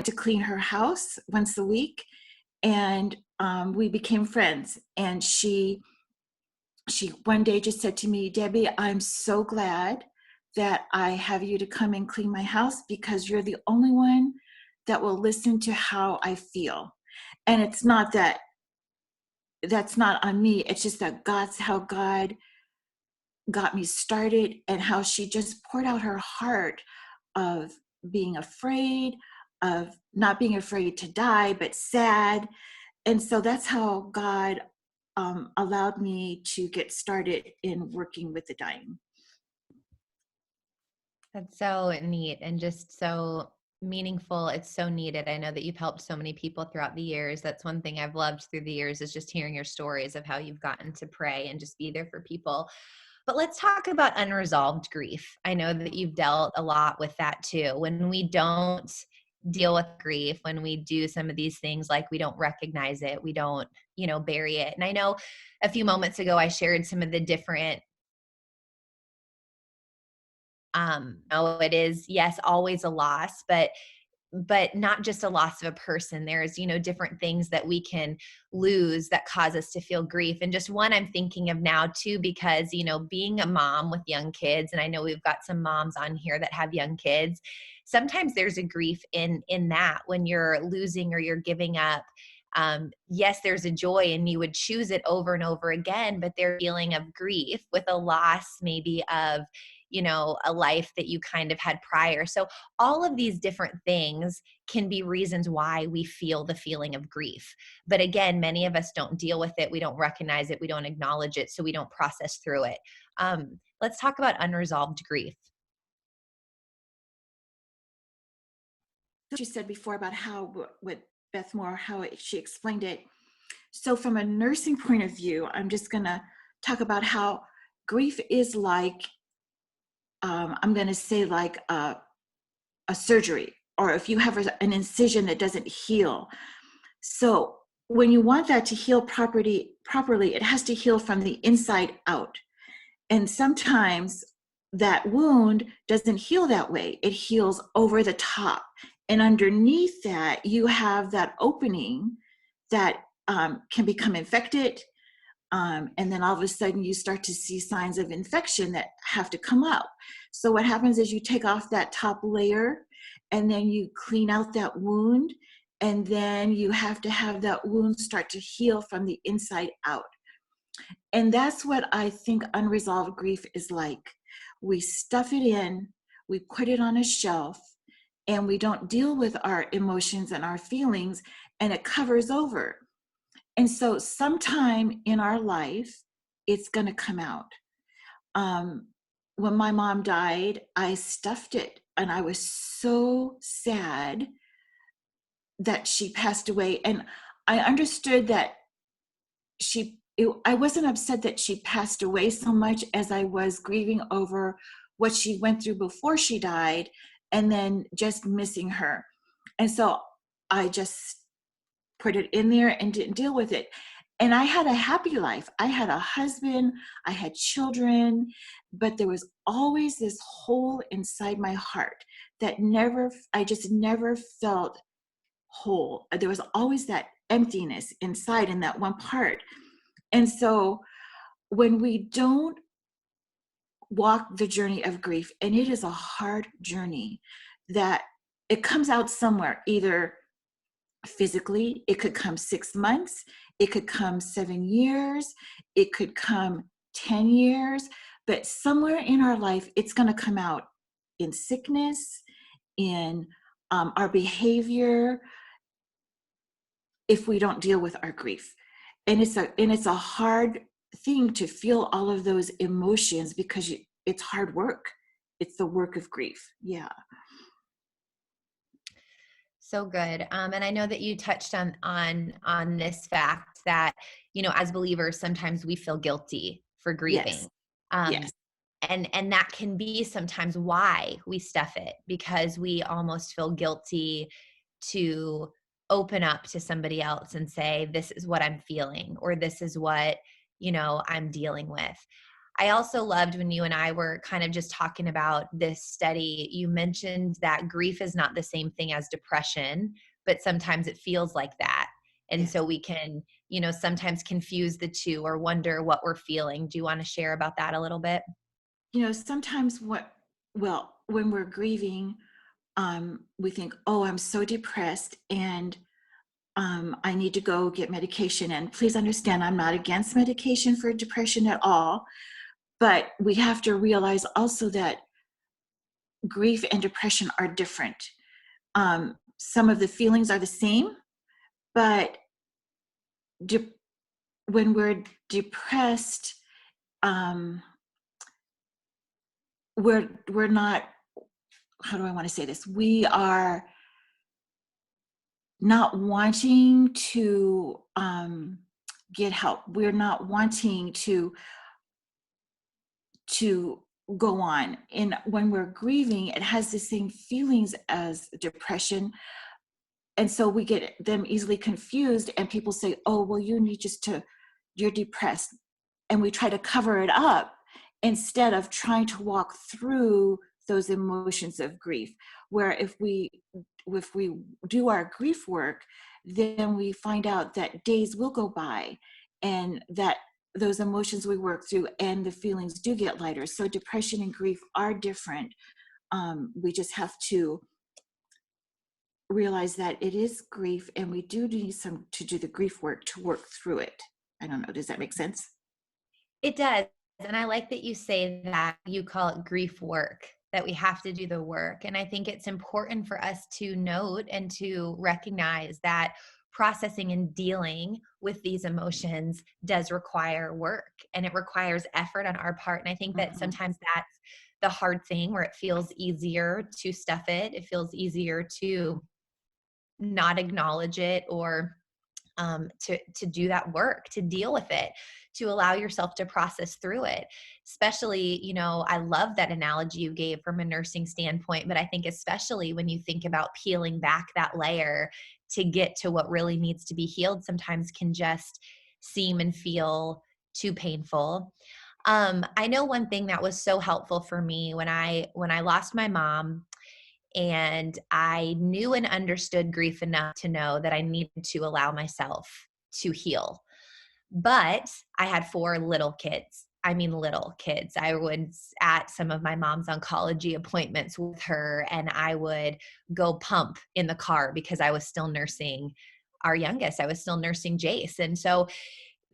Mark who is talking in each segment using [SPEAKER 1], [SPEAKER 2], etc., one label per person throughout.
[SPEAKER 1] to clean her house once a week, and we became friends. And she one day just said to me, "Debbie, I'm so glad that I have you to come and clean my house, because you're the only one that will listen to how I feel." And it's not that that's not on me. It's just that God's how God got me started, and how she just poured out her heart of being afraid, of not being afraid to die, but sad. And so that's how God allowed me to get started in working with the dying.
[SPEAKER 2] That's so neat and just so meaningful. It's so needed. I know that you've helped so many people throughout the years. That's one thing I've loved through the years, is just hearing your stories of how you've gotten to pray and just be there for people. But let's talk about unresolved grief. I know that you've dealt a lot with that too. When we don't deal with grief, when we do some of these things, like we don't recognize it, we don't, bury it. And I know a few moments ago I shared some of the different it is, yes, always a loss, but not just a loss of a person. There's, different things that we can lose that cause us to feel grief. And just one I'm thinking of now too, because, being a mom with young kids, and I know we've got some moms on here that have young kids, sometimes there's a grief in that when you're losing or you're giving up. Yes, there's a joy and you would choose it over and over again, but there's a feeling of grief with a loss maybe of, a life that you kind of had prior. So all of these different things can be reasons why we feel the feeling of grief. But again, many of us don't deal with it. We don't recognize it. We don't acknowledge it. So we don't process through it. Let's talk about unresolved grief.
[SPEAKER 1] She said before about how, with Beth Moore, she explained it. So from a nursing point of view, I'm just going to talk about how grief is like, I'm going to say like a surgery, or if you have an incision that doesn't heal. So when you want that to heal properly, it has to heal from the inside out. And sometimes that wound doesn't heal that way. It heals over the top. And underneath that, you have that opening that can become infected. And then all of a sudden you start to see signs of infection that have to come up. So what happens is you take off that top layer, and then you clean out that wound, and then you have to have that wound start to heal from the inside out. And that's what I think unresolved grief is like. We stuff it in, we put it on a shelf, and we don't deal with our emotions and our feelings, and it covers over. And so sometime in our life, it's going to come out. When my mom died, I stuffed it, and I was so sad that she passed away. And I understood that I wasn't upset that she passed away so much as I was grieving over what she went through before she died, and then just missing her. And so I just put it in there and didn't deal with it. And I had a happy life. I had a husband, I had children, but there was always this hole inside my heart that I just never felt whole. There was always that emptiness inside in that one part. And so when we don't walk the journey of grief, and it is a hard journey, that it comes out somewhere, either physically, it could come 6 months, it could come 7 years, it could come 10 years, but somewhere in our life, it's going to come out in sickness, in our behavior, if we don't deal with our grief. And it's a hard thing to feel all of those emotions, because it's hard work. It's the work of grief. Yeah.
[SPEAKER 2] So good. And I know that you touched on this fact that, as believers, sometimes we feel guilty for
[SPEAKER 1] Yes.
[SPEAKER 2] grieving. Um,
[SPEAKER 1] Yes.
[SPEAKER 2] and that can be sometimes why we stuff it, because we almost feel guilty to open up to somebody else and say, this is what I'm feeling, or this is what, I'm dealing with. I also loved when you and I were kind of just talking about this study. You mentioned that grief is not the same thing as depression, but sometimes it feels like that. And
[SPEAKER 1] Yes.
[SPEAKER 2] so we can, sometimes confuse the two or wonder what we're feeling. Do you want to share about that a little bit?
[SPEAKER 1] Sometimes when we're grieving, we think, oh, I'm so depressed and I need to go get medication. And please understand, I'm not against medication for depression at all. But we have to realize also that grief and depression are different. Some of the feelings are the same, but de- when we're depressed, um, we're not. How do I want to say this? We are not wanting to get help. We're not wanting to go on. And when we're grieving, it has the same feelings as depression. And so we get them easily confused, and people say, oh, well, you're depressed. And we try to cover it up instead of trying to walk through those emotions of grief. Where if we do our grief work, then we find out that days will go by and that those emotions we work through and the feelings do get lighter. So depression and grief are different. We just have to realize that it is grief and we do need some to do the grief work to work through it. I don't know, does that make sense?
[SPEAKER 2] It does. And I like that you say that you call it grief work, that we have to do the work. And I think it's important for us to note and to recognize that processing and dealing with these emotions does require work and it requires effort on our part. And I think that
[SPEAKER 1] Mhm.
[SPEAKER 2] sometimes that's the hard thing where it feels easier to stuff it. It feels easier to not acknowledge it or to do that work, to deal with it, to allow yourself to process through it. Especially, I love that analogy you gave from a nursing standpoint, but I think especially when you think about peeling back that layer to get to what really needs to be healed, sometimes can just seem and feel too painful. I know one thing that was so helpful for me when I lost my mom and I knew and understood grief enough to know that I needed to allow myself to heal. But I had 4 little kids. I mean, little kids. I was at some of my mom's oncology appointments with her, and I would go pump in the car because I was still nursing our youngest. I was still nursing Jace. And so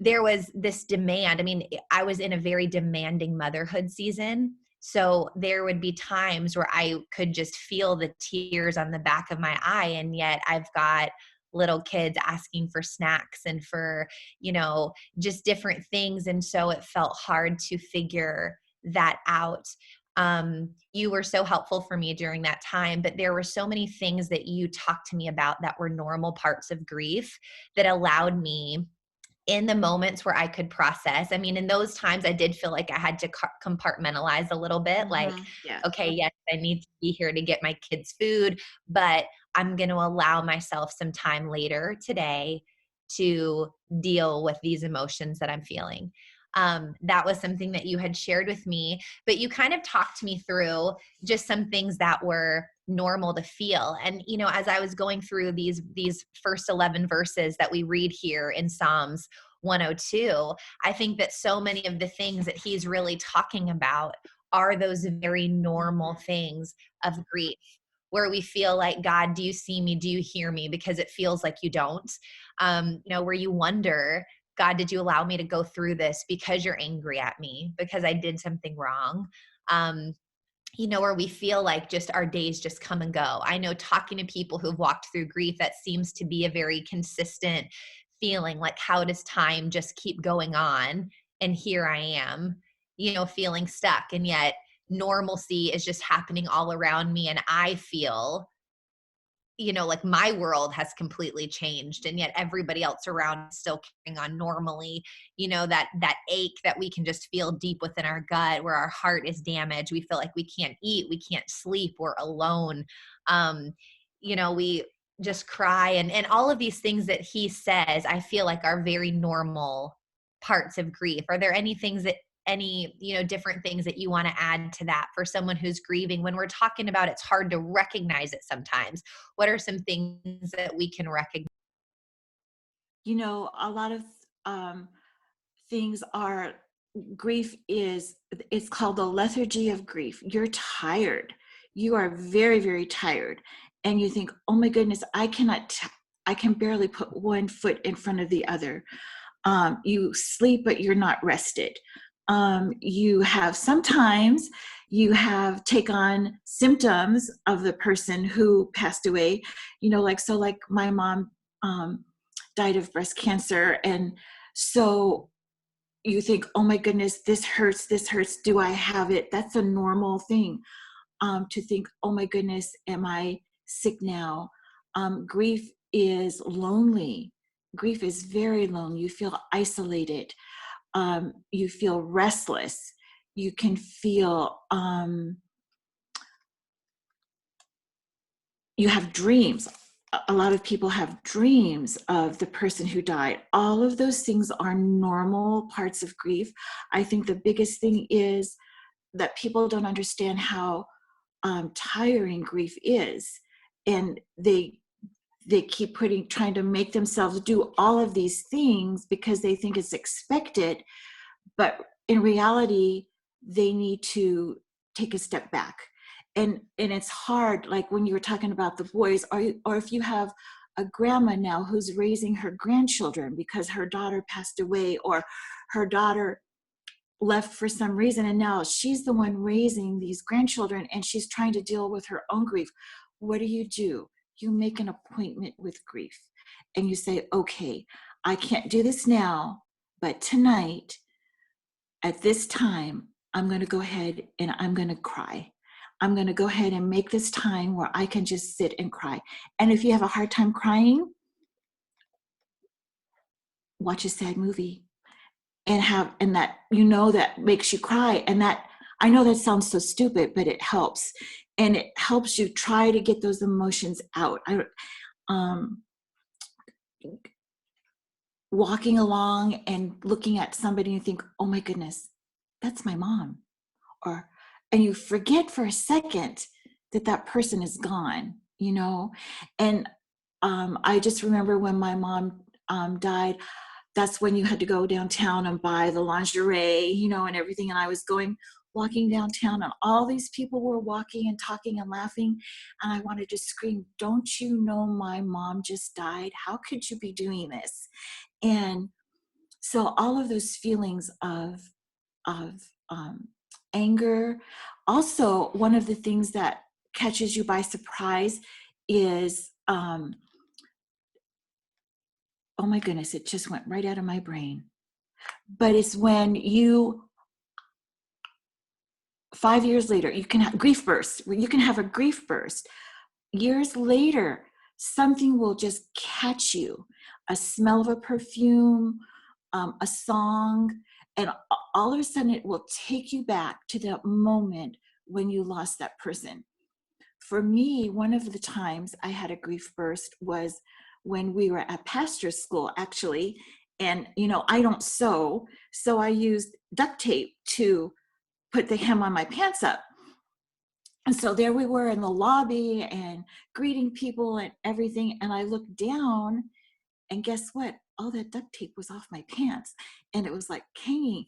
[SPEAKER 2] there was this demand. I mean, I was in a very demanding motherhood season. So there would be times where I could just feel the tears on the back of my eye. And yet I've got little kids asking for snacks and for, just different things. And so it felt hard to figure that out. You were so helpful for me during that time, but there were so many things that you talked to me about that were normal parts of grief that allowed me in the moments where I could process. I mean, in those times, I did feel like I had to compartmentalize a little bit. Like,
[SPEAKER 1] Yeah.
[SPEAKER 2] okay, yes, I need to be here to get my kids food, but I'm going to allow myself some time later today to deal with these emotions that I'm feeling. That was something that you had shared with me, but you kind of talked me through just some things that were normal to feel. And as I was going through these first 11 verses that we read here in Psalms 102, I think that so many of the things that he's really talking about are those very normal
[SPEAKER 1] Mhm.
[SPEAKER 2] things of grief, where we feel like, God, do you see me? Do you hear me? Because it feels like you don't. Where you wonder, God, did you allow me to go through this because you're angry at me, because I did something wrong? Um, where we feel like just our days just come and go. I know talking to people who've walked through grief, that seems to be a very consistent feeling, like, how does time just keep going on? And here I am, feeling stuck. And yet normalcy is just happening all around me. And I feel like my world has completely changed, and yet everybody else around is still carrying on normally. That ache that we can just feel deep within our gut, where our heart is damaged. We feel like we can't eat, we can't sleep, we're alone. um we just cry, and all of these things that he says, I feel like are very normal parts of grief. Are there any things that any, different things that you want to add to that for someone who's grieving? When we're talking about it's hard to recognize it sometimes. What are some things that we can recognize?
[SPEAKER 1] A lot of um, things are grief is, it's called the lethargy of grief. You're tired. You are very, very tired. And you think, oh my goodness, I can barely put one foot in front of the other. You sleep, but you're not rested. Sometimes you have take on symptoms of the person who passed away, like my mom died of breast cancer. And so you think, oh my goodness, this hurts, do I have it? That's a normal thing, to think, oh my goodness, am I sick now? Grief is lonely. Grief is very lonely. You feel isolated. You feel restless. You can feel, you have dreams. A lot of people have dreams of the person who died. All of those things are normal parts of grief. I think the biggest thing is that people don't understand how tiring grief is. And they keep trying to make themselves do all of these things because they think it's expected. But in reality, they need to take a step back. And it's hard, like when you were talking about the boys, or if you have a grandma now who's raising her grandchildren because her daughter passed away, or her daughter left for some reason, and now she's the one raising these grandchildren and she's trying to deal with her own grief. What do? You make an appointment with grief and you say, okay, I can't do this now, but tonight at this time, I'm going to go ahead and I'm going to cry. I'm going to go ahead and make this time where I can just sit and cry. And if you have a hard time crying, watch a sad movie and that, that makes you cry. And that, I know that sounds so stupid, but it helps. And it helps you try to get those emotions out. Walking along and looking at somebody and you think, oh my goodness, that's my mom. And you forget for a second that person is gone, And I just remember when my mom died, that's when you had to go downtown and buy the lingerie, and everything. And I was walking downtown and all these people were walking and talking and laughing. And I wanted to scream, don't you know my mom just died? How could you be doing this? And so all of those feelings of anger. Also, one of the things that catches you by surprise is, oh my goodness, it just went right out of my brain. But it's when 5 years later, you can have grief bursts. You can have a grief burst. Years later, something will just catch you. A smell of a perfume, a song, and all of a sudden it will take you back to that moment when you lost that person. For me, one of the times I had a grief burst was when we were at pastor's school, actually. And, I don't sew, so I used duct tape to put the hem on my pants up. And so there we were in the lobby and greeting people and everything. And I looked down and guess what? All that duct tape was off my pants and it was like hanging.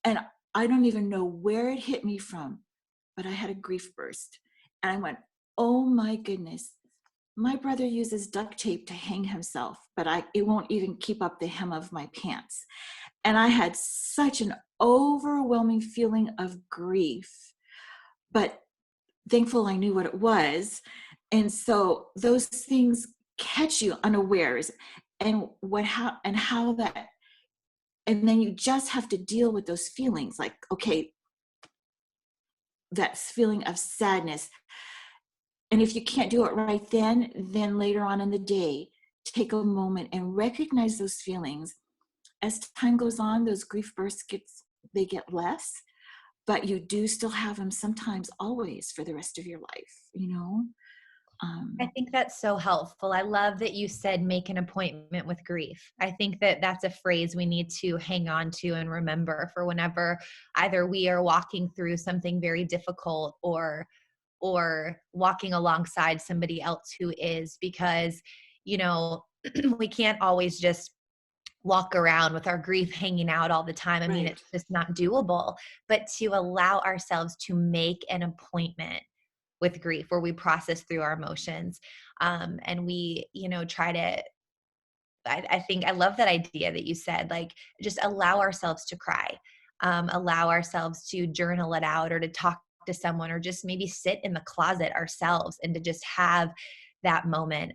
[SPEAKER 1] And I don't even know where it hit me from, but I had a grief burst. And I went, oh my goodness. My brother uses duct tape to hang himself, but it won't even keep up the hem of my pants. And I had such an overwhelming feeling of grief, but thankful I knew what it was. And so those things catch you unawares, and how that, and then you just have to deal with those feelings, like, okay, that feeling of sadness. And if you can't do it right then later on in the day, take a moment and recognize those feelings. As time goes on, those grief bursts get less, but you do still have them sometimes, always, for the rest of your life,
[SPEAKER 2] I think that's so helpful. I love that you said make an appointment with grief. I think that that's a phrase we need to hang on to and remember for whenever either we are walking through something very difficult or walking alongside somebody else who is, because you know we can't always just walk around with our grief hanging out all the time. I mean,
[SPEAKER 1] Right.
[SPEAKER 2] it's just not doable. But to allow ourselves to make an appointment with grief where we process through our emotions, and we, try to, I think I love that idea that you said, like, just allow ourselves to cry, allow ourselves to journal it out or to talk to someone or just maybe sit in the closet ourselves and to just have that moment.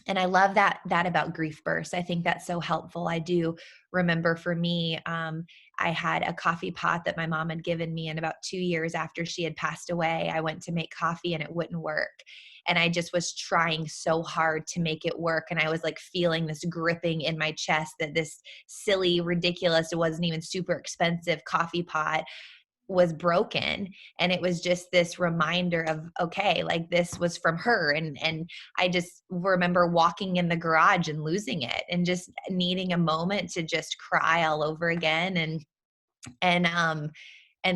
[SPEAKER 2] And I love that about grief bursts. I think that's so helpful. I do remember for me, I had a coffee pot that my mom had given me, and about 2 years after she had passed away, I went to make coffee and it wouldn't work. And I just was trying so hard to make it work. And I was like feeling this gripping in my chest that this silly, ridiculous, it wasn't even super expensive coffee pot was broken. And it was just this reminder of, okay, like this was from her. And I just remember walking in the garage and losing it and just needing a moment to just cry all over again. And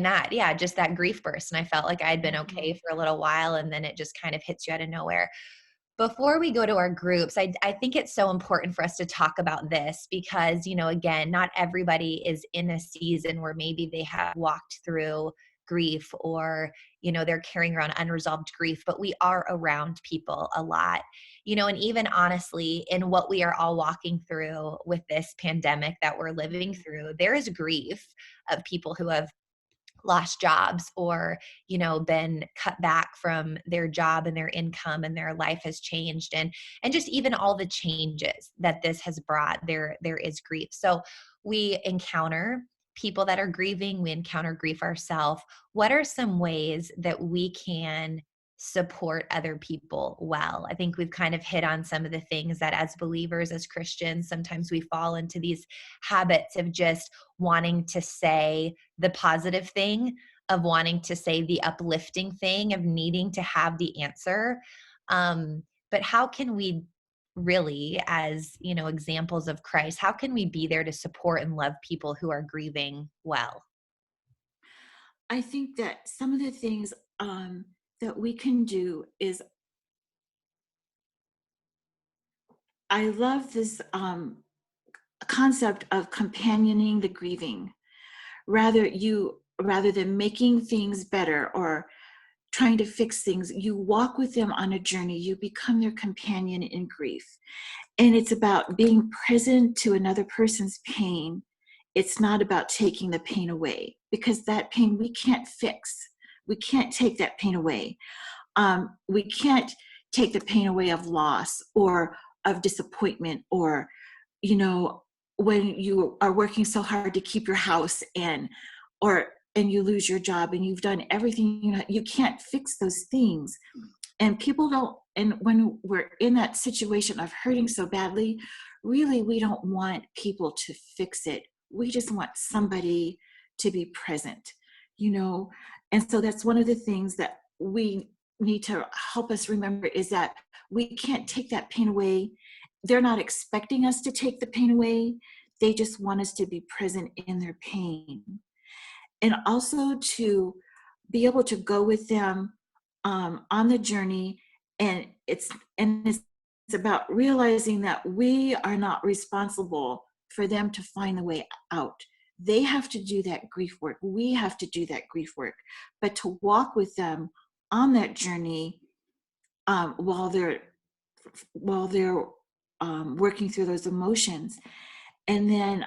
[SPEAKER 2] that, yeah, just that grief burst. And I felt like I'd been okay
[SPEAKER 1] Mhm.
[SPEAKER 2] for a little while, and then it just kind of hits you out of nowhere. Before we go to our groups, I think it's so important for us to talk about this because, again, not everybody is in a season where maybe they have walked through grief or, they're carrying around unresolved grief, but we are around people a lot, and even honestly, in what we are all walking through with this pandemic that we're living through, there is grief of people who have lost jobs or been cut back from their job and their income, and their life has changed, and just even all the changes that this has brought, there is grief. So we encounter people that are grieving, we encounter grief ourselves. What are some ways that we can support other people well? I think we've kind of hit on some of the things that as believers, as Christians, sometimes we fall into these habits of just wanting to say the positive thing, of wanting to say the uplifting thing, of needing to have the answer. But how can we really, as examples of Christ, how can we be there to support and love people who are grieving well?
[SPEAKER 1] I think that some of the things that we can do is I love this concept of companioning the grieving. Rather than making things better or trying to fix things, you walk with them on a journey. You become their companion in grief. And it's about being present to another person's pain. It's not about taking the pain away because that pain we can't fix. We can't take that pain away. We can't take the pain away of loss or of disappointment or, you know, when you are working so hard to keep your house and you lose your job and you've done everything, you can't fix those things. And people don't, and when we're in that situation of hurting so badly, really we don't want people to fix it. We just want somebody to be present, you know. And so that's one of the things that we need to help us remember is that we can't take that pain away. They're not expecting us to take the pain away. They just want us to be present in their pain. And also to be able to go with them on the journey. And it's about realizing that we are not responsible for them to find the way out. They have to do that grief work. We have to do that grief work. But to walk with them on that journey while they're working through those emotions. And then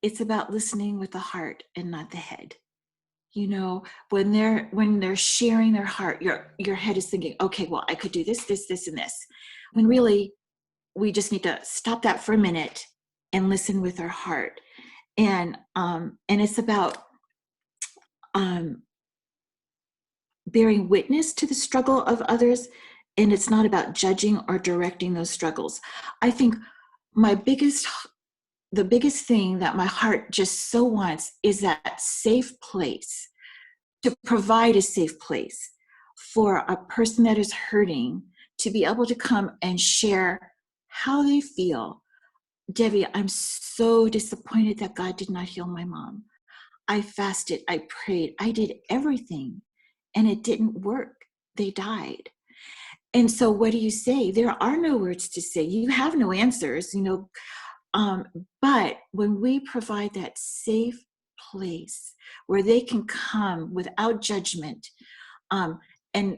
[SPEAKER 1] it's about listening with the heart and not the head. When they're sharing their heart, your head is thinking, okay, well, I could do this and this, when really we just need to stop that for a minute and listen with our heart. And it's about um bearing witness to the struggle of others, and it's not about judging or directing those struggles. I think my biggest the biggest thing that my heart just so wants is that safe place, to provide a safe place for a person that is hurting to be able to come and share how they feel. Debbie, I'm so disappointed that God did not heal my mom. I fasted, I prayed, I did everything, and it didn't work. They died. And so what do you say? There are no words to say. You have no answers, but when we provide that safe place where they can come without judgment, um, and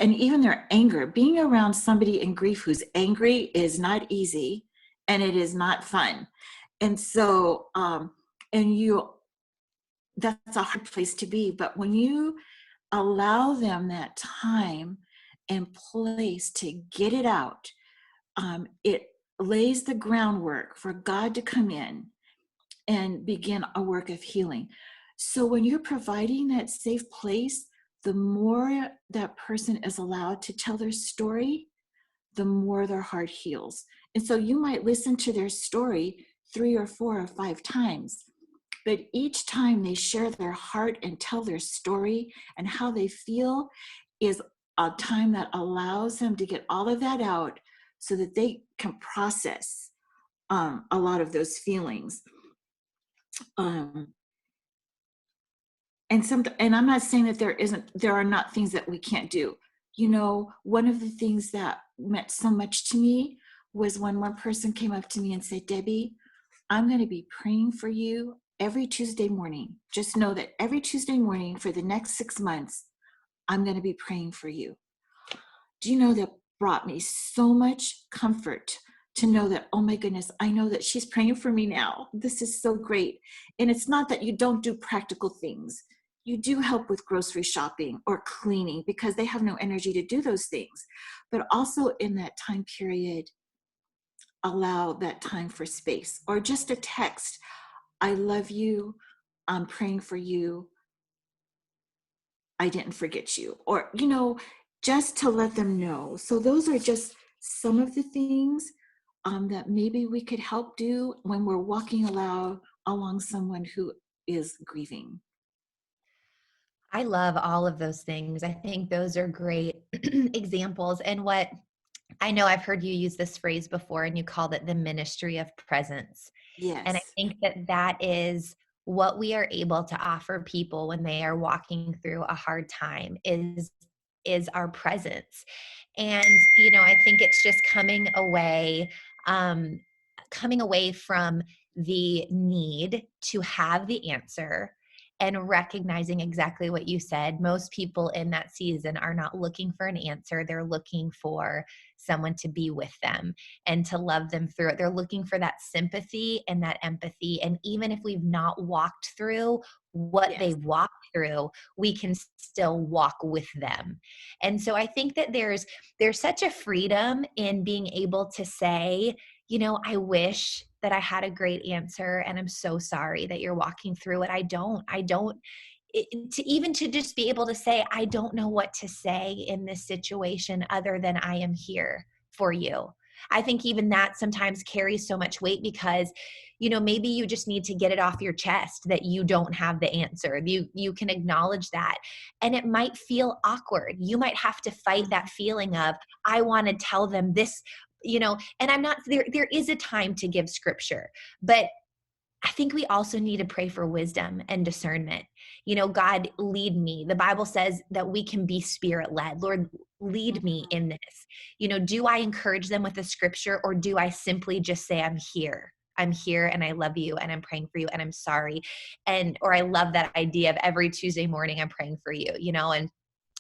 [SPEAKER 1] even their anger, being around somebody in grief who's angry is not easy, and it is not fun. And so, that's a hard place to be. But when you allow them that time and place to get it out, it lays the groundwork for God to come in and begin a work of healing. So when you're providing that safe place, the more that person is allowed to tell their story, the more their heart heals. And so you might listen to their story 3 or 4 or 5 times, but each time they share their heart and tell their story and how they feel is a time that allows them to get all of that out so that they can process a lot of those feelings. And I'm not saying that there are not things that we can't do. One of the things that meant so much to me was when one person came up to me and said, Debbie, I'm going to be praying for you every Tuesday morning. Just know that every Tuesday morning for the next 6 months, I'm going to be praying for you. Do you know that brought me so much comfort to know that, oh my goodness, I know that she's praying for me now. This is so great. And it's not that you don't do practical things. You do help with grocery shopping or cleaning because they have no energy to do those things. But also in that time period, allow that time for space or just a text. I love you. I'm praying for you. I didn't forget you. Or, just to let them know. So those are just some of the things that maybe we could help do when we're walking along someone who is grieving.
[SPEAKER 2] I love all of those things. I think those are great examples. And what I know I've heard you use this phrase before, and you called it the ministry of presence. And I
[SPEAKER 1] Yes.
[SPEAKER 2] think that that is what we are able to offer people when they are walking through a hard time is our presence. And I think it's just um coming away from the need to have the answer and recognizing exactly what you said. Most people in that season are not looking for an answer. They're looking for someone to be with them and to love them through it. They're looking for that sympathy and that empathy. And even if we've not walked through what
[SPEAKER 1] Yes.
[SPEAKER 2] they've walked through, we can still walk with them. And so I think that there's such a freedom in being able to say, I wish that I had a great answer, and I'm so sorry that you're walking through it. I don't to just be able to say, I don't know what to say in this situation other than I am here for you. I think even that sometimes carries so much weight because, maybe you just need to get it off your chest that you don't have the answer. You can acknowledge that. And it might feel awkward. You might have to fight that feeling of, I want to tell them this, and I'm not there is a time to give scripture, but I think we also need to pray for wisdom and discernment. God, lead me. The Bible says that we can be spirit led. Lord, lead me in this. Do I encourage them with the scripture, or do I simply just say, I'm here? I'm here and I love you and I'm praying for you and I'm sorry. Or I love that idea of every Tuesday morning I'm praying for you,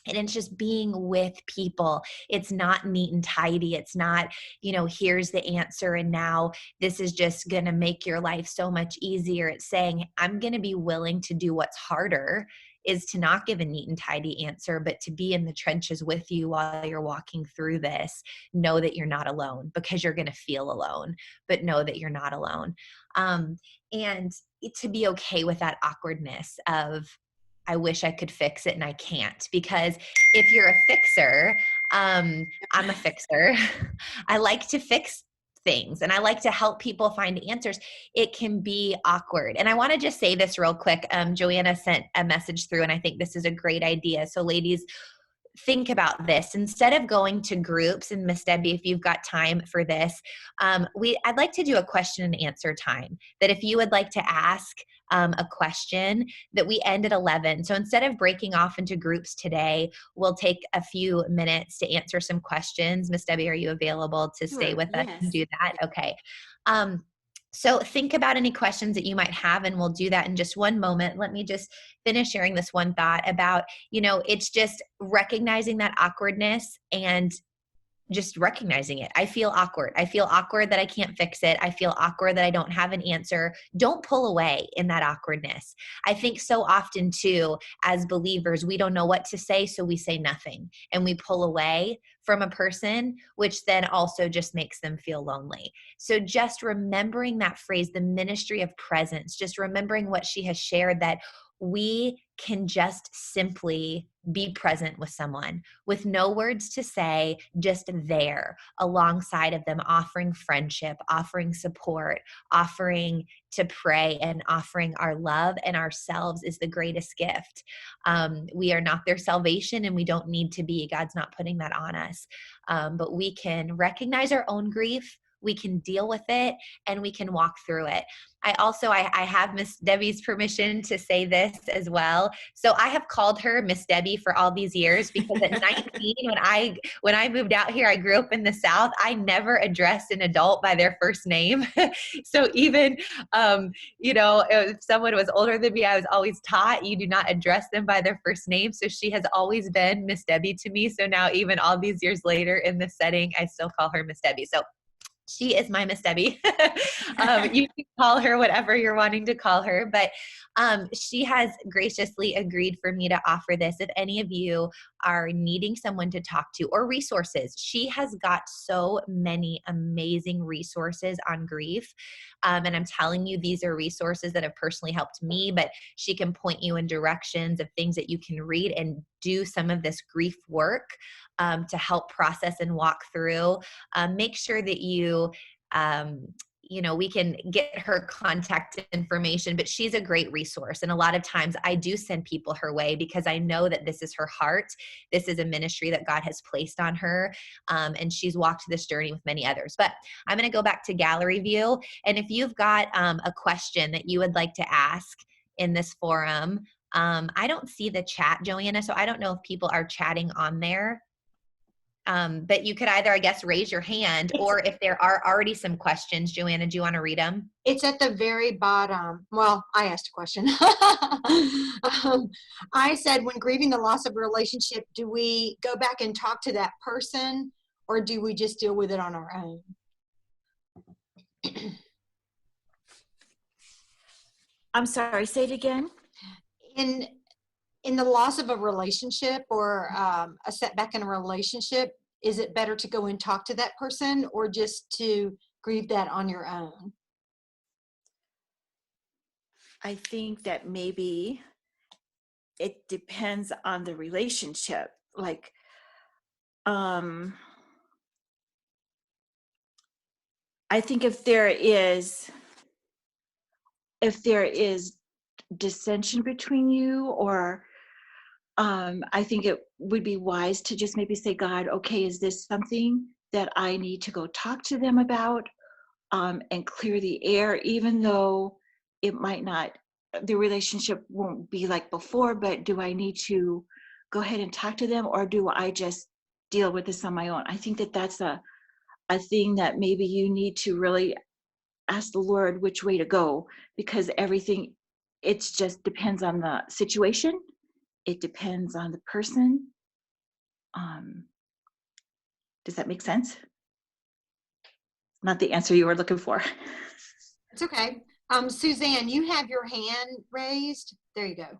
[SPEAKER 2] and it's just being with people. It's not neat and tidy. It's not, here's the answer and now this is just going to make your life so much easier. It's saying, I'm going to be willing to do what's harder, is to not give a neat and tidy answer, but to be in the trenches with you while you're walking through this. Know that you're not alone, because you're going to feel alone, but know that you're not alone. And to be okay with that awkwardness of, I wish I could fix it and I can't. Because if you're a fixer, I'm a fixer. I like to fix things and I like to help people find answers, it can be awkward. And I want to just say this real quick. Joanna sent a message through, and I think this is a great idea. So ladies, think about this. Instead of going to groups, and Miss Debbie, if you've got time for this, I'd like to do a question and answer time, that if you would like to ask a question, that we end at 11. So instead of breaking off into groups today, we'll take a few minutes to answer some questions. Miss Debbie, are you available to stay
[SPEAKER 1] Sure,
[SPEAKER 2] with us and
[SPEAKER 1] yes.
[SPEAKER 2] do that? Okay. So think about any questions that you might have, and we'll do that in just one moment. Let me just finish sharing this one thought about, it's just recognizing that awkwardness and just recognizing it. I feel awkward. I feel awkward that I can't fix it. I feel awkward that I don't have an answer. Don't pull away in that awkwardness. I think so often too, as believers, we don't know what to say, so we say nothing and we pull away from a person, which then also just makes them feel lonely. So just remembering that phrase, the ministry of presence, just remembering what she has shared, that we can just simply be present with someone with no words to say, just there alongside of them, offering friendship, offering support, offering to pray, and offering our love and ourselves is the greatest gift. We are not their salvation, and we don't need to be. God's not putting that on us. But we can recognize our own grief, we can deal with it, and we can walk through it. I have Miss Debbie's permission to say this as well. So I have called her Miss Debbie for all these years because at 19, when I moved out here, I grew up in the South. I never addressed an adult by their first name. So even, if someone was older than me, I was always taught you do not address them by their first name. So she has always been Miss Debbie to me. So now even all these years later in this setting, I still call her Miss Debbie. So she is my Miss Debbie. You can call her whatever you're wanting to call her, but she has graciously agreed for me to offer this. If any of you are needing someone to talk to or resources, she has got so many amazing resources on grief. And I'm telling you, these are resources that have personally helped me, but she can point you in directions of things that you can read and do some of this grief work to help process and walk through. Make sure that we can get her contact information, but she's a great resource. And a lot of times I do send people her way because I know that this is her heart. This is a ministry that God has placed on her. And she's walked this journey with many others. But I'm going to go back to gallery view. And if you've got a question that you would like to ask in this forum, I don't see the chat, Joanna, so I don't know if people are chatting on there. But you could either, I guess, raise your hand, or if there are already some questions, Joanna, do you want to read them?
[SPEAKER 3] It's at the very bottom. Well, I asked a question. I said, when grieving the loss of a relationship, do we go back and talk to that person, or do we just deal with it on our own?
[SPEAKER 1] I'm sorry, say it again.
[SPEAKER 3] In the loss of a relationship or a setback in a relationship, is it better to go and talk to that person or just to grieve that on your own?
[SPEAKER 1] I think that maybe it depends on the relationship. Like, I think if there is dissension between you, or I think it would be wise to just maybe say, God, okay, is this something that I need to go talk to them about and clear the air, even though it might not, the relationship won't be like before, but do I need to go ahead and talk to them, or do I just deal with this on my own? I think that that's a thing that maybe you need to really ask the Lord which way to go, because everything, it just depends on the situation. It depends on the person. Does that make sense? Not the answer you were looking for.
[SPEAKER 3] It's okay. Suzanne, you have your hand raised. There you go.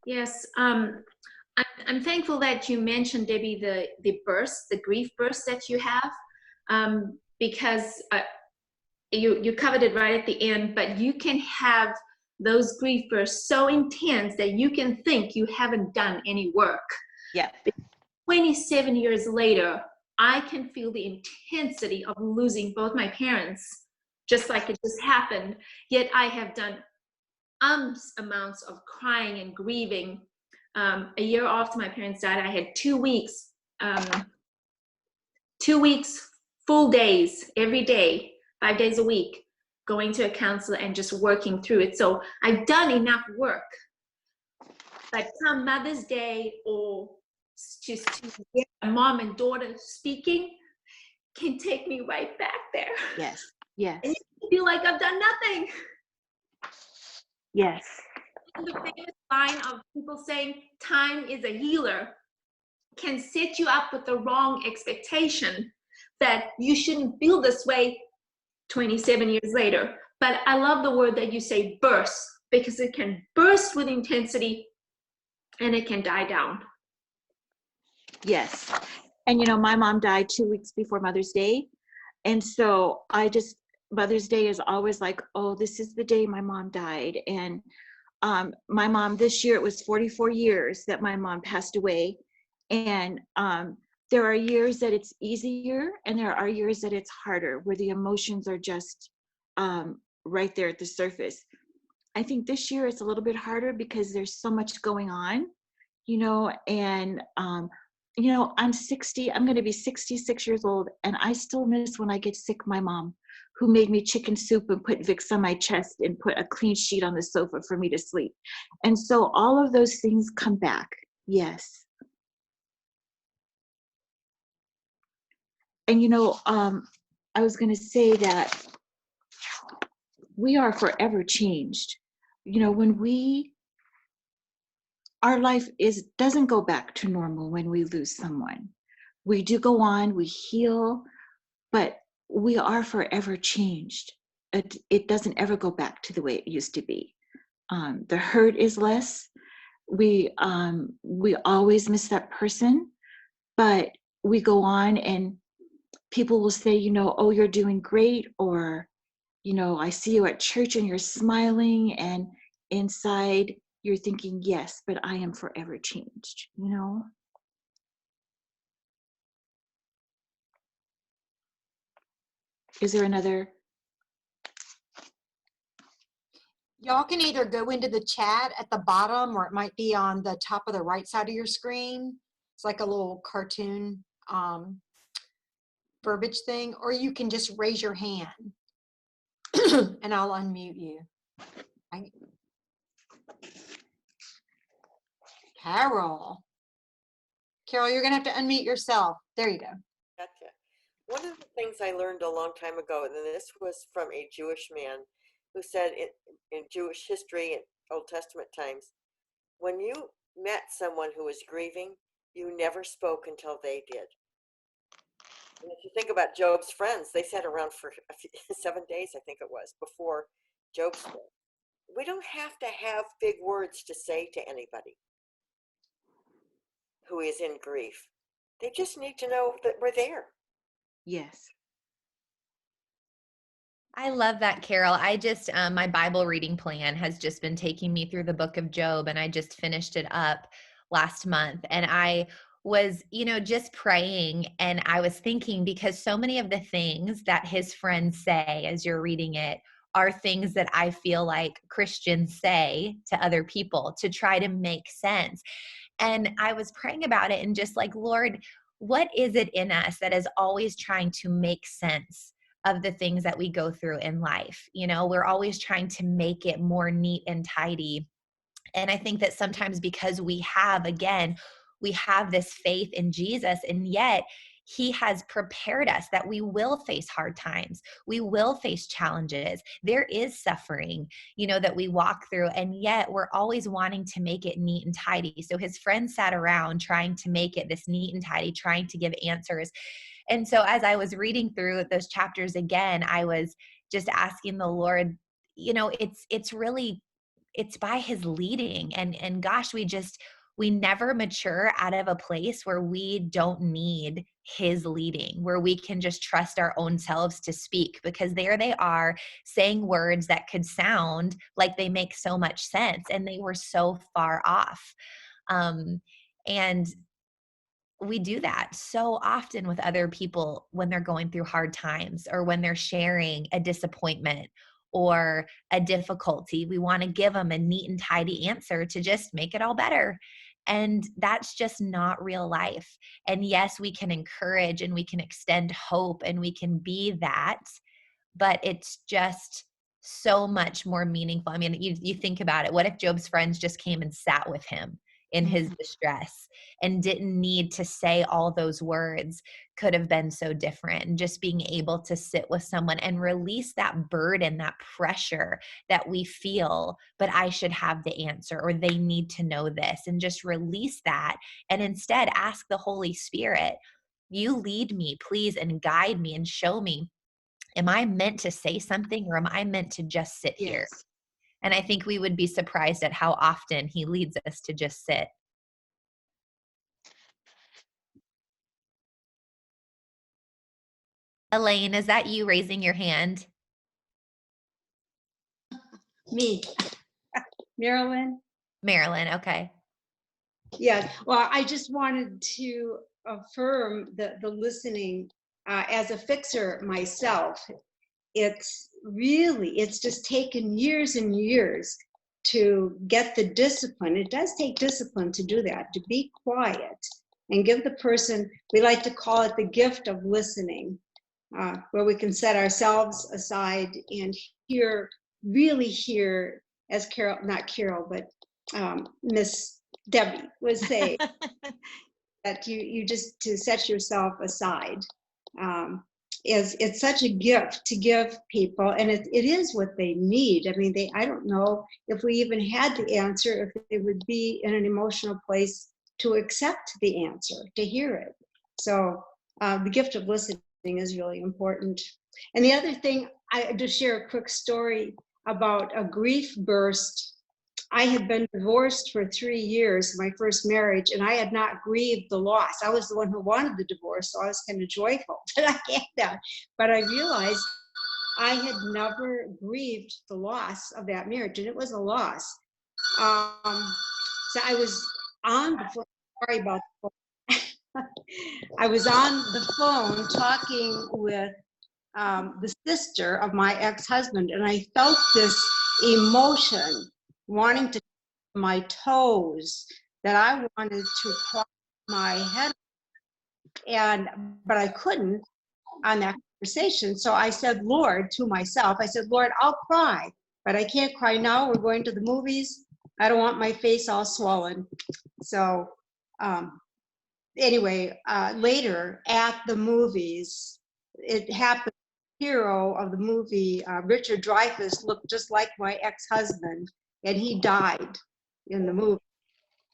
[SPEAKER 4] Yes. I'm thankful that you mentioned, Debbie, the grief burst that you have, because you covered it right at the end, but you can have those grief bursts so intense that you can think you haven't done any work.
[SPEAKER 1] Yeah.
[SPEAKER 4] 27 years later, I can feel the intensity of losing both my parents, just like it just happened. Yet I have done amounts of crying and grieving. A year after my parents died, I had 2 weeks, 2 weeks, full days, every day, 5 days a week, going to a counselor and just working through it. So I've done enough work. But come Mother's Day or just to get a mom and daughter speaking can take me right back there.
[SPEAKER 1] Yes. Yes.
[SPEAKER 4] And you feel like I've done nothing.
[SPEAKER 1] Yes.
[SPEAKER 4] The famous line of people saying time is a healer can set you up with the wrong expectation that you shouldn't feel this way 27 years later. But I love the word that you say burst, because it can burst with intensity and it can die down.
[SPEAKER 1] Yes. And my mom died 2 weeks before Mother's Day. And so Mother's Day is always like, oh, this is the day my mom died. And my mom, this year, it was 44 years that my mom passed away. And there are years that it's easier and there are years that it's harder, where the emotions are just right there at the surface. I think this year it's a little bit harder because there's so much going on, and I'm 60, I'm going to be 66 years old, and I still miss when I get sick my mom, who made me chicken soup and put Vicks on my chest and put a clean sheet on the sofa for me to sleep. And so all of those things come back. Yes. And I was going to say that we are forever changed. When our life doesn't go back to normal when we lose someone. We do go on, we heal, but we are forever changed. It doesn't ever go back to the way it used to be. The hurt is less. We always miss that person, but we go on and people will say, oh, you're doing great, or, I see you at church and you're smiling, and inside you're thinking, yes, but I am forever changed, Is there another?
[SPEAKER 3] Y'all can either go into the chat at the bottom, or it might be on the top of the right side of your screen. It's like a little cartoon verbiage thing, or you can just raise your hand and I'll unmute you. Carol, you're gonna have to unmute yourself. There you go.
[SPEAKER 5] Gotcha. One of the things I learned a long time ago, and this was from a Jewish man who said in Jewish history in Old Testament times, when you met someone who was grieving, you never spoke until they did. And if you think about Job's friends, they sat around for 7 days, I think it was, before Job spoke. We don't have to have big words to say to anybody who is in grief. They just need to know that we're there.
[SPEAKER 1] Yes.
[SPEAKER 2] I love that, Carol. I just, my Bible reading plan has just been taking me through the book of Job, and I just finished it up last month. And I was, just praying, and I was thinking, because so many of the things that his friends say as you're reading it are things that I feel like Christians say to other people to try to make sense. And I was praying about it and just like, Lord, what is it in us that is always trying to make sense of the things that we go through in life? We're always trying to make it more neat and tidy. And I think that sometimes because we have this faith in Jesus, and yet he has prepared us that we will face hard times. We will face challenges. There is suffering, that we walk through, and yet we're always wanting to make it neat and tidy. So his friends sat around trying to make it this neat and tidy, trying to give answers. And so as I was reading through those chapters again, I was just asking the Lord, it's by his leading, and gosh, we never mature out of a place where we don't need his leading, where we can just trust our own selves to speak, because there they are saying words that could sound like they make so much sense, and they were so far off. And we do that so often with other people when they're going through hard times or when they're sharing a disappointment or a difficulty. We want to give them a neat and tidy answer to just make it all better. And that's just not real life. And yes, we can encourage and we can extend hope and we can be that, but it's just so much more meaningful. I mean, you think about it. What if Job's friends just came and sat with him in his distress and didn't need to say all those words? Could have been so different. And just being able to sit with someone and release that burden, that pressure that we feel, but I should have the answer or they need to know this, and just release that. And instead ask the Holy Spirit, you lead me, please, and guide me and show me. Am I meant to say something or am I meant to just sit here?
[SPEAKER 3] Yes.
[SPEAKER 2] And I think we would be surprised at how often he leads us to just sit. Elaine, is that you raising your hand?
[SPEAKER 6] Me, Marilyn.
[SPEAKER 2] Marilyn, okay.
[SPEAKER 6] Yes. Well, I just wanted to affirm the listening as a fixer myself. It's just taken years and years to get the discipline. It does take discipline to do that, to be quiet and give the person, we like to call it the gift of listening, where we can set ourselves aside and really hear, as Carol, not Carol, but Miss Debbie would say, that you just to set yourself aside. It's such a gift to give people, and it is what they need. I mean, I don't know if we even had the answer, if they would be in an emotional place to accept the answer, to hear it. So the gift of listening is really important. And the other thing, I just share a quick story about a grief burst. I had been divorced for 3 years, my first marriage, and I had not grieved the loss. I was the one who wanted the divorce, so I was kind of joyful that I had that. But I realized I had never grieved the loss of that marriage, and it was a loss. So I was on the phone, sorry about the phone. I was on the phone talking with the sister of my ex-husband, and I felt this emotion wanting to my toes, that I wanted to cry my head, but I couldn't on that conversation. So I said, Lord, to myself, I said, Lord, I'll cry, but I can't cry now. We're going to the movies. I don't want my face all swollen. So anyway, later at the movies, it happened. Hero of the movie, Richard Dreyfuss, looked just like my ex-husband, and he died in the movie.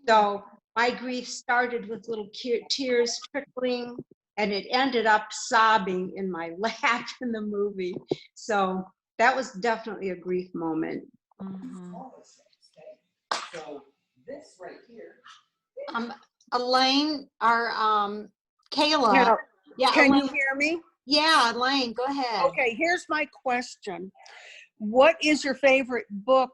[SPEAKER 6] So my grief started with little tears trickling, and it ended up sobbing in my lap in the movie. So that was definitely a grief moment.
[SPEAKER 5] So this right here.
[SPEAKER 3] Elaine or Kayla.
[SPEAKER 7] Now,
[SPEAKER 3] Yeah,
[SPEAKER 7] can you
[SPEAKER 3] Elaine.
[SPEAKER 7] hear me?
[SPEAKER 3] Yeah, Elaine, go ahead.
[SPEAKER 7] Okay, here's my question. What is your favorite book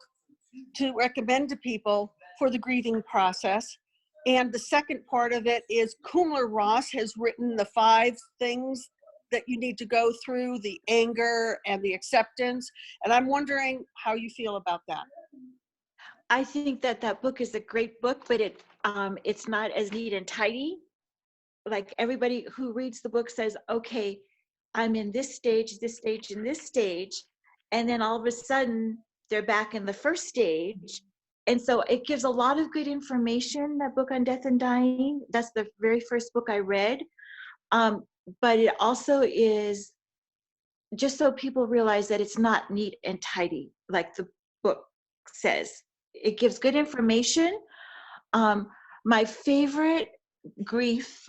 [SPEAKER 7] to recommend to people for the grieving process? And the second part of it is Kubler-Ross has written the 5 things that you need to go through, the anger and the acceptance. And I'm wondering how you feel about that.
[SPEAKER 1] I think that book is a great book, but it's not as neat and tidy. Like everybody who reads the book says, okay, I'm in this stage, and this stage. And then all of a sudden they're back in the first stage. And so it gives a lot of good information, that book on death and dying. That's the very first book I read. But it also is just so people realize that it's not neat and tidy, like the book says. It gives good information. My favorite grief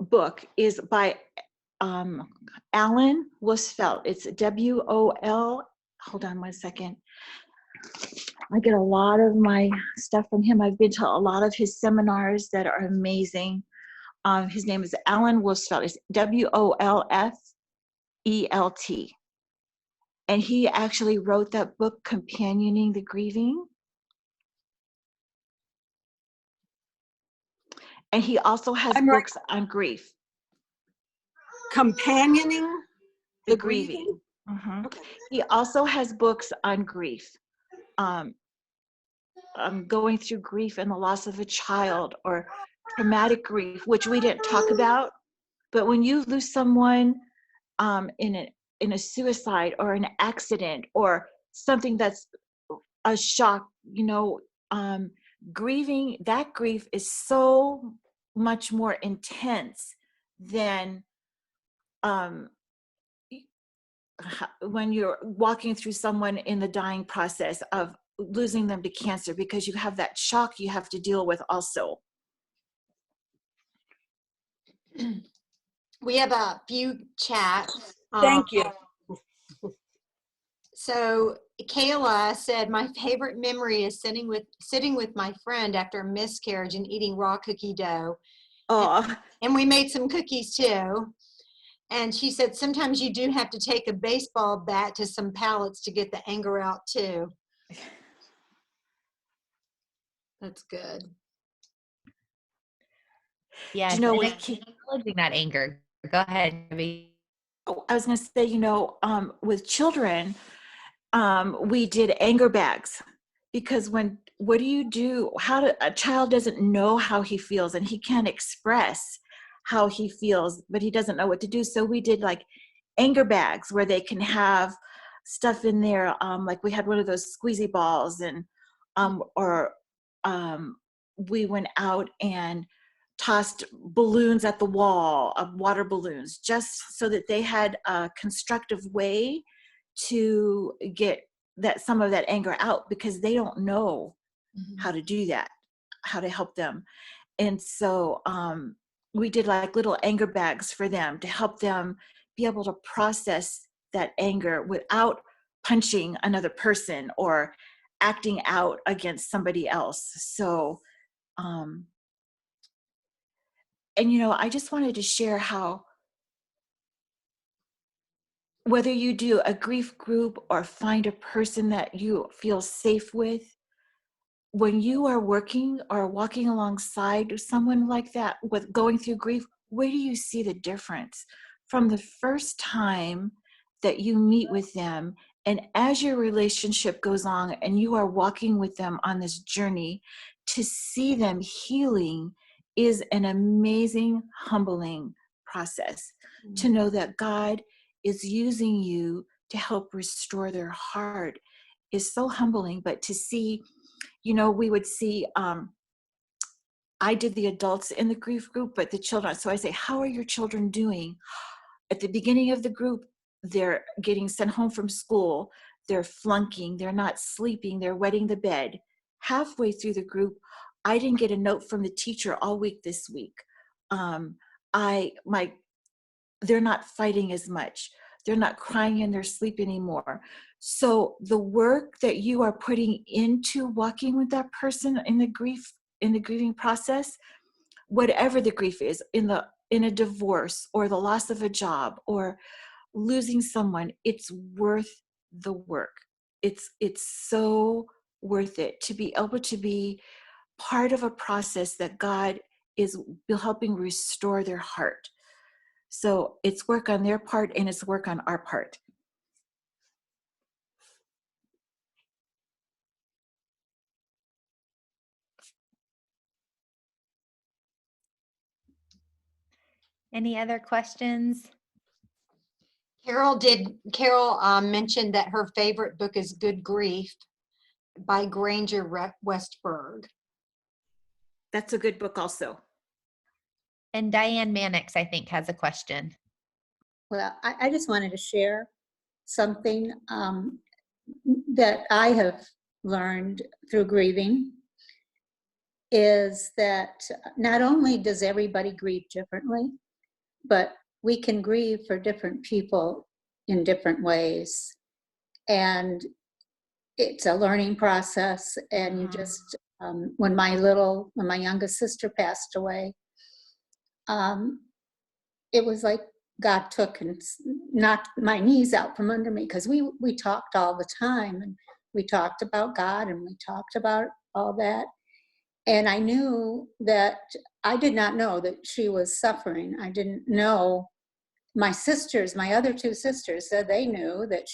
[SPEAKER 1] book is by Alan Wusfeld. It's W-O-L. Hold on one second. I get a lot of my stuff from him. I've been to a lot of his seminars that are amazing. His name is Alan Wusfeld. It's W-O-L-F-E-L-T. And he actually wrote that book, Companioning the Grieving. And he also has
[SPEAKER 7] I'm right.
[SPEAKER 1] books on grief,
[SPEAKER 7] Companioning
[SPEAKER 1] the
[SPEAKER 7] the
[SPEAKER 1] grieving.
[SPEAKER 7] grieving.
[SPEAKER 1] Mhm.
[SPEAKER 7] Okay.
[SPEAKER 1] He also has books on grief. Um, Going through grief and the loss of a child, or traumatic grief, which we didn't talk about. But when you lose someone in a suicide or an accident or something that's a shock, grieving, that grief is so much more intense than um, when you're walking through someone in the dying process of losing them to cancer, because you have that shock you have to deal with also.
[SPEAKER 3] We have a few chats.
[SPEAKER 7] Thank you.
[SPEAKER 3] So Kayla said, my favorite memory is sitting with my friend after a miscarriage and eating raw cookie dough.
[SPEAKER 1] Oh,
[SPEAKER 3] And we made some cookies too. And she said, sometimes you do have to take a baseball bat to some pallets to get the anger out too. That's good.
[SPEAKER 2] Yes,
[SPEAKER 1] know
[SPEAKER 2] and
[SPEAKER 1] what?
[SPEAKER 2] acknowledging that anger. Go ahead, Debbie.
[SPEAKER 1] Oh, I was going to say, with children, we did anger bags, because what do you do? A child doesn't know how he feels, and he can't express how he feels, but he doesn't know what to do. So we did like anger bags where they can have stuff in there. Like we had one of those squeezy balls, and we went out and tossed balloons at the wall, of water balloons, just so that they had a constructive way to get some of that anger out, because they don't know how to do that, how to help them. And so we did like little anger bags for them to help them be able to process that anger without punching another person or acting out against somebody else. So I just wanted to share how, whether you do a grief group or find a person that you feel safe with, when you are working or walking alongside someone like that with going through grief, where do you see the difference from the first time that you meet with them, and as your relationship goes on and you are walking with them on this journey, to see them healing is an amazing, humbling process. To know that God is using you to help restore their heart is so humbling. But to see, we would see, I did the adults in the grief group, but the children. So I say, how are your children doing? At the beginning of the group, they're getting sent home from school, they're flunking, they're not sleeping, they're wetting the bed. Halfway through the group, I didn't get a note from the teacher all week this week. They're not fighting as much. They're not crying in their sleep anymore. So the work that you are putting into walking with that person in the grieving process, whatever the grief is, in a divorce or the loss of a job or losing someone, it's worth the work. It's so worth it to be able to be part of a process that God is helping restore their heart. So it's work on their part and it's work on our part.
[SPEAKER 2] Any other questions?
[SPEAKER 3] Carol mentioned that her favorite book is Good Grief by Granger Westberg.
[SPEAKER 1] That's a good book also.
[SPEAKER 2] And Diane Mannix, I think, has a question.
[SPEAKER 8] Well, I just wanted to share something that I have learned through grieving, is that not only does everybody grieve differently, but we can grieve for different people in different ways. And it's a learning process. And you just, when my youngest sister passed away, it was like God took and knocked my knees out from under me, because we talked all the time, and we talked about God and we talked about all that. And I knew that I did not know that she was suffering. I didn't know. My sisters, my other two sisters, said they knew that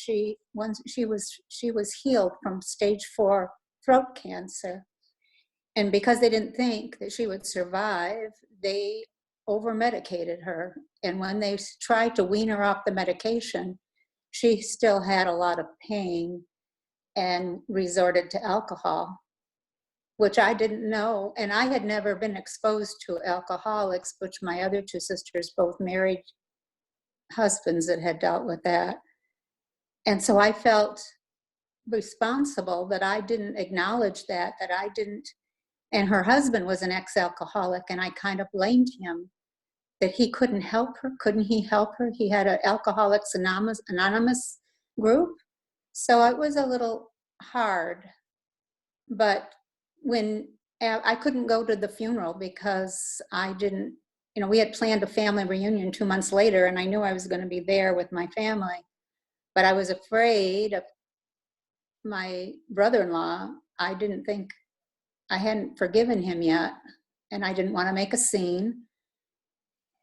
[SPEAKER 8] once she was healed from stage 4 throat cancer. And because they didn't think that she would survive, they over-medicated her. And when they tried to wean her off the medication, she still had a lot of pain and resorted to alcohol, which I didn't know. And I had never been exposed to alcoholics, which my other two sisters both married husbands that had dealt with that. And so I felt responsible that I didn't acknowledge that I didn't. And her husband was an ex-alcoholic, and I kind of blamed him that he couldn't help her. Couldn't he help her? He had an Alcoholics Anonymous group. So it was a little hard. But when I couldn't go to the funeral because I didn't, we had planned a family reunion 2 months later, and I knew I was going to be there with my family. But I was afraid of my brother-in-law. I didn't think, I hadn't forgiven him yet, and I didn't want to make a scene.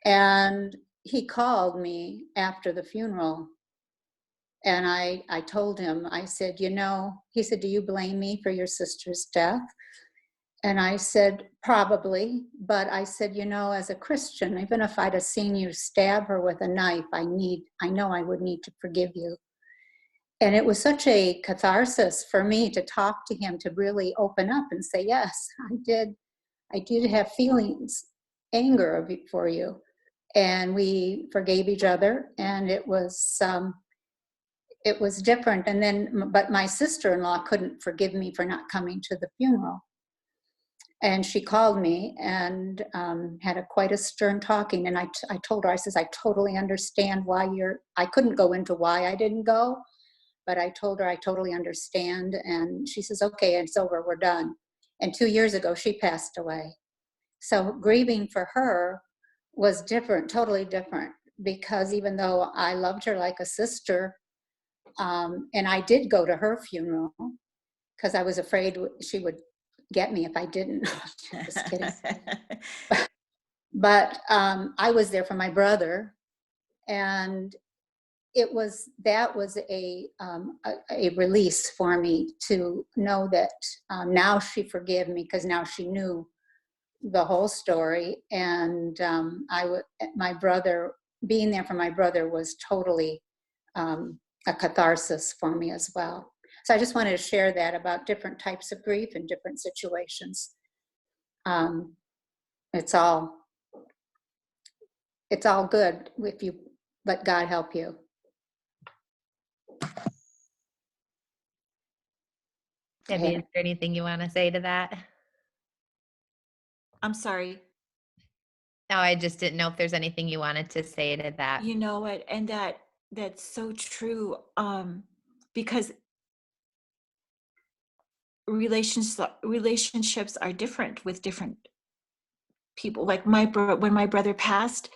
[SPEAKER 8] And he called me after the funeral, and I told him, I said, he said, do you blame me for your sister's death? And I said, probably. But I said, as a Christian, even if I'd have seen you stab her with a knife, I know I would need to forgive you. And it was such a catharsis for me to talk to him, to really open up and say, yes, I did have feelings, anger for you. And we forgave each other, and it was different. And then, but my sister-in-law couldn't forgive me for not coming to the funeral. And she called me and had quite a stern talking. And I told her, I says, I totally understand why I couldn't go into why I didn't go, but I told her I totally understand. And she says, okay, it's over, we're done. And 2 years ago, she passed away. So grieving for her was different, totally different, because even though I loved her like a sister, and I did go to her funeral because I was afraid she would get me if I didn't. Just kidding. But I was there for my brother, and that was a release for me to know that now she forgave me, because now she knew the whole story. And my brother, being there for my brother was totally a catharsis for me as well. So I just wanted to share that about different types of grief and different situations. It's all good if you let God help you.
[SPEAKER 2] Debbie, is there anything you want to say to that?
[SPEAKER 1] I'm sorry.
[SPEAKER 2] No, I just didn't know if there's anything you wanted to say to that.
[SPEAKER 1] You know what? And that's so true. Because relationships are different with different people. Like when my brother passed,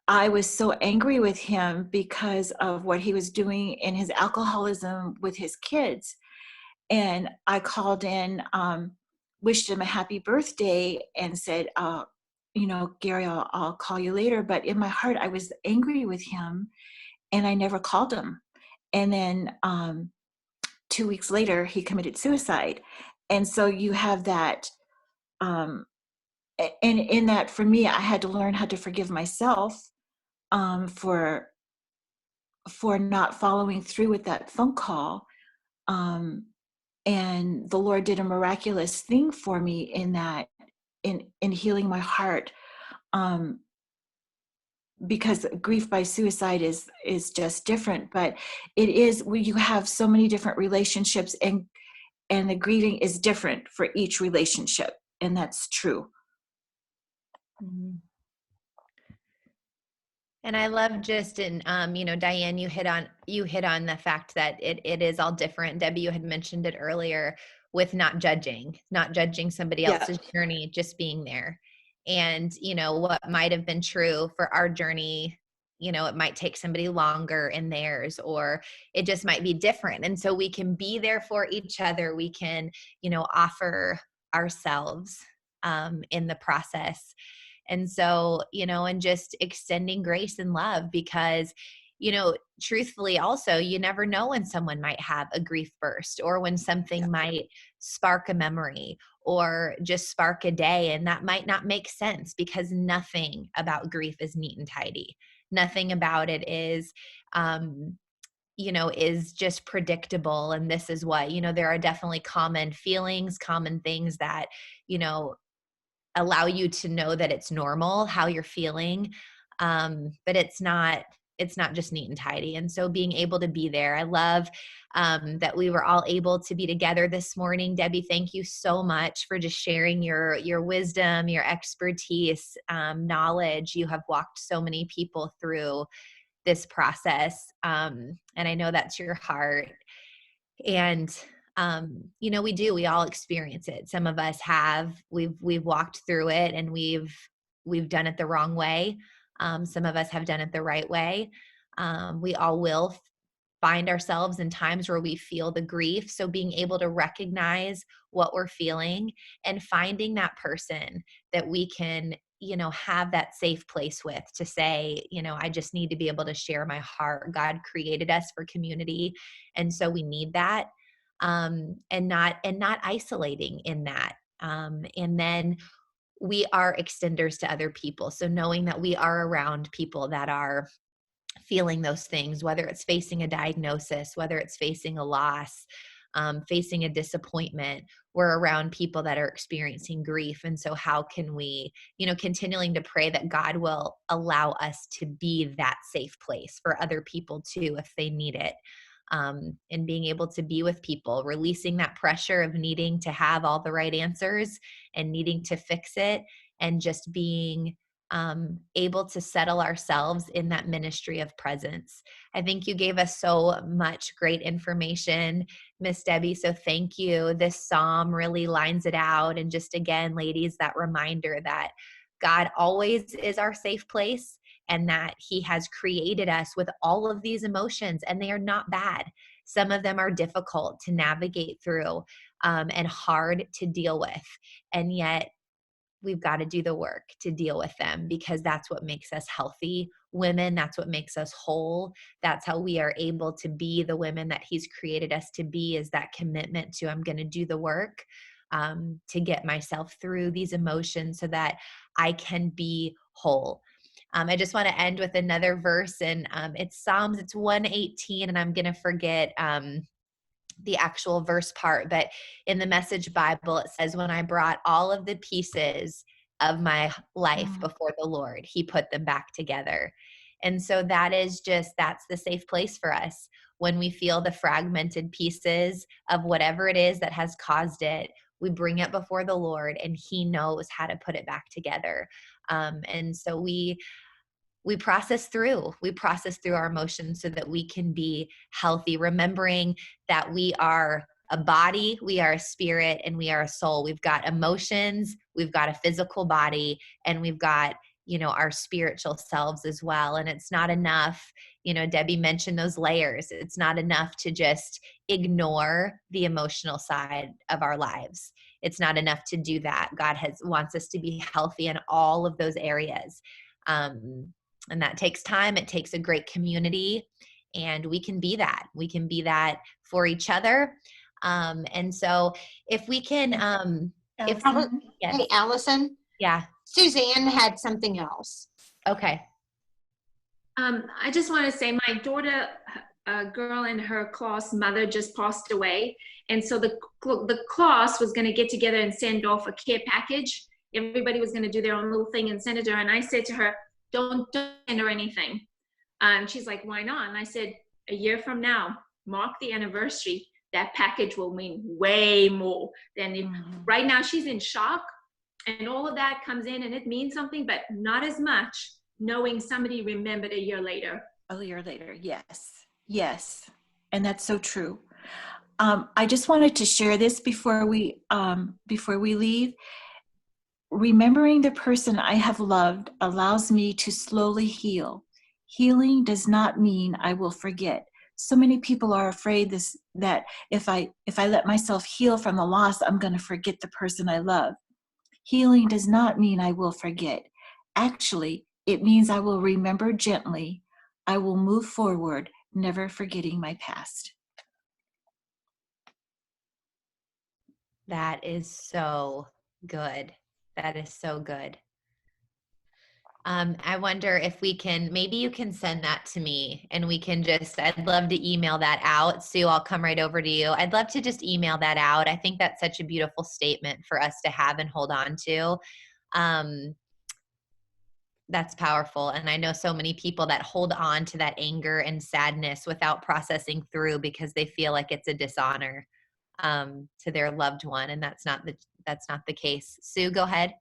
[SPEAKER 1] I was so angry with him because of what he was doing in his alcoholism with his kids. And I called in, wished him a happy birthday, and said, Gary, I'll call you later. But in my heart, I was angry with him, and I never called him. And then 2 weeks later, he committed suicide. And so you have that, and in that, for me, I had to learn how to forgive myself for not following through with that phone call. And the Lord did a miraculous thing for me in that, in healing my heart. Because grief by suicide is just different, but it is where you have so many different relationships, and the grieving is different for each relationship, and that's true.
[SPEAKER 2] Mm-hmm. And I love just in, Diane, you hit on the fact that it is all different. Debbie, you had mentioned it earlier with not judging somebody else's journey, just being there. And, what might have been true for our journey, it might take somebody longer in theirs, or it just might be different. And so we can be there for each other. We can, offer ourselves in the process. And so, and just extending grace and love, because, truthfully also, you never know when someone might have a grief burst, or when something might spark a memory or just spark a day. And that might not make sense, because nothing about grief is neat and tidy. Nothing about it is, is just predictable. And this is what, there are definitely common feelings, common things that, allow you to know that it's normal how you're feeling. But it's not just neat and tidy. And so being able to be there, I love that we were all able to be together this morning. Debbie, thank you so much for just sharing your wisdom, your expertise, knowledge. You have walked so many people through this process. And I know that's your heart. And we all experience it. Some of us we've walked through it, and we've done it the wrong way. Some of us have done it the right way. We all will find ourselves in times where we feel the grief. So being able to recognize what we're feeling and finding that person that we can, have that safe place with, to say, I just need to be able to share my heart. God created us for community. And so we need that. And not isolating in that. And then we are extenders to other people. So knowing that we are around people that are feeling those things, whether it's facing a diagnosis, whether it's facing a loss, facing a disappointment, we're around people that are experiencing grief. And so how can we, continuing to pray that God will allow us to be that safe place for other people too, if they need it. And being able to be with people, releasing that pressure of needing to have all the right answers and needing to fix it, and just being able to settle ourselves in that ministry of presence. I think you gave us so much great information, Miss Debbie. So thank you. This psalm really lines it out. And just again, ladies, that reminder that God always is our safe place, and that He has created us with all of these emotions, and they are not bad. Some of them are difficult to navigate through and hard to deal with. And yet we've got to do the work to deal with them, because that's what makes us healthy women. That's what makes us whole. That's how we are able to be the women that He's created us to be, is that commitment to, I'm going to do the work to get myself through these emotions so that I can be whole. I just want to end with another verse, and it's Psalms, it's 118, and I'm going to forget the actual verse part, but in the Message Bible, it says, when I brought all of the pieces of my life before the Lord, He put them back together. And so that's the safe place for us. When we feel the fragmented pieces of whatever it is that has caused it, we bring it before the Lord, and He knows how to put it back together. And so we process through our emotions so that we can be healthy, remembering that we are a body, we are a spirit, and we are a soul. We've got emotions, we've got a physical body, and we've got, our spiritual selves as well. And it's not enough, Debbie mentioned those layers. It's not enough to just ignore the emotional side of our lives. It's not enough to do that. God wants us to be healthy in all of those areas. And that takes time. It takes a great community, and we can be that. We can be that for each other. And so if we can, yes.
[SPEAKER 3] Hey, Allison.
[SPEAKER 2] Yeah.
[SPEAKER 3] Suzanne had something else.
[SPEAKER 2] Okay.
[SPEAKER 4] I just want to say my daughter, a girl in her class, mother just passed away. And so the class was going to get together and send off a care package. Everybody was going to do their own little thing and send it to her. And I said to her, don't send her anything. She's like, why not? And I said, a year from now, mark the anniversary, that package will mean way more than if right now she's in shock, and all of that comes in and it means something, but not as much knowing somebody remembered a year later.
[SPEAKER 1] A year later, yes. And that's so true. I just wanted to share this before we leave. Remembering the person I have loved allows me to slowly heal. Healing does not mean I will forget. So many people are afraid that if I let myself heal from the loss, I'm going to forget the person I love. Healing does not mean I will forget. Actually, it means I will remember gently. I will move forward, never forgetting my past.
[SPEAKER 2] That is so good. That is so good. I wonder if we can, maybe you can send that to me and we can just, I'd love to email that out. Sue, I'll come right over to you. I'd love to just email that out. I think that's such a beautiful statement for us to have and hold on to. That's powerful. And I know so many people that hold on to that anger and sadness without processing through because they feel like it's a dishonor to their loved one. And that's not the case. Sue, go ahead.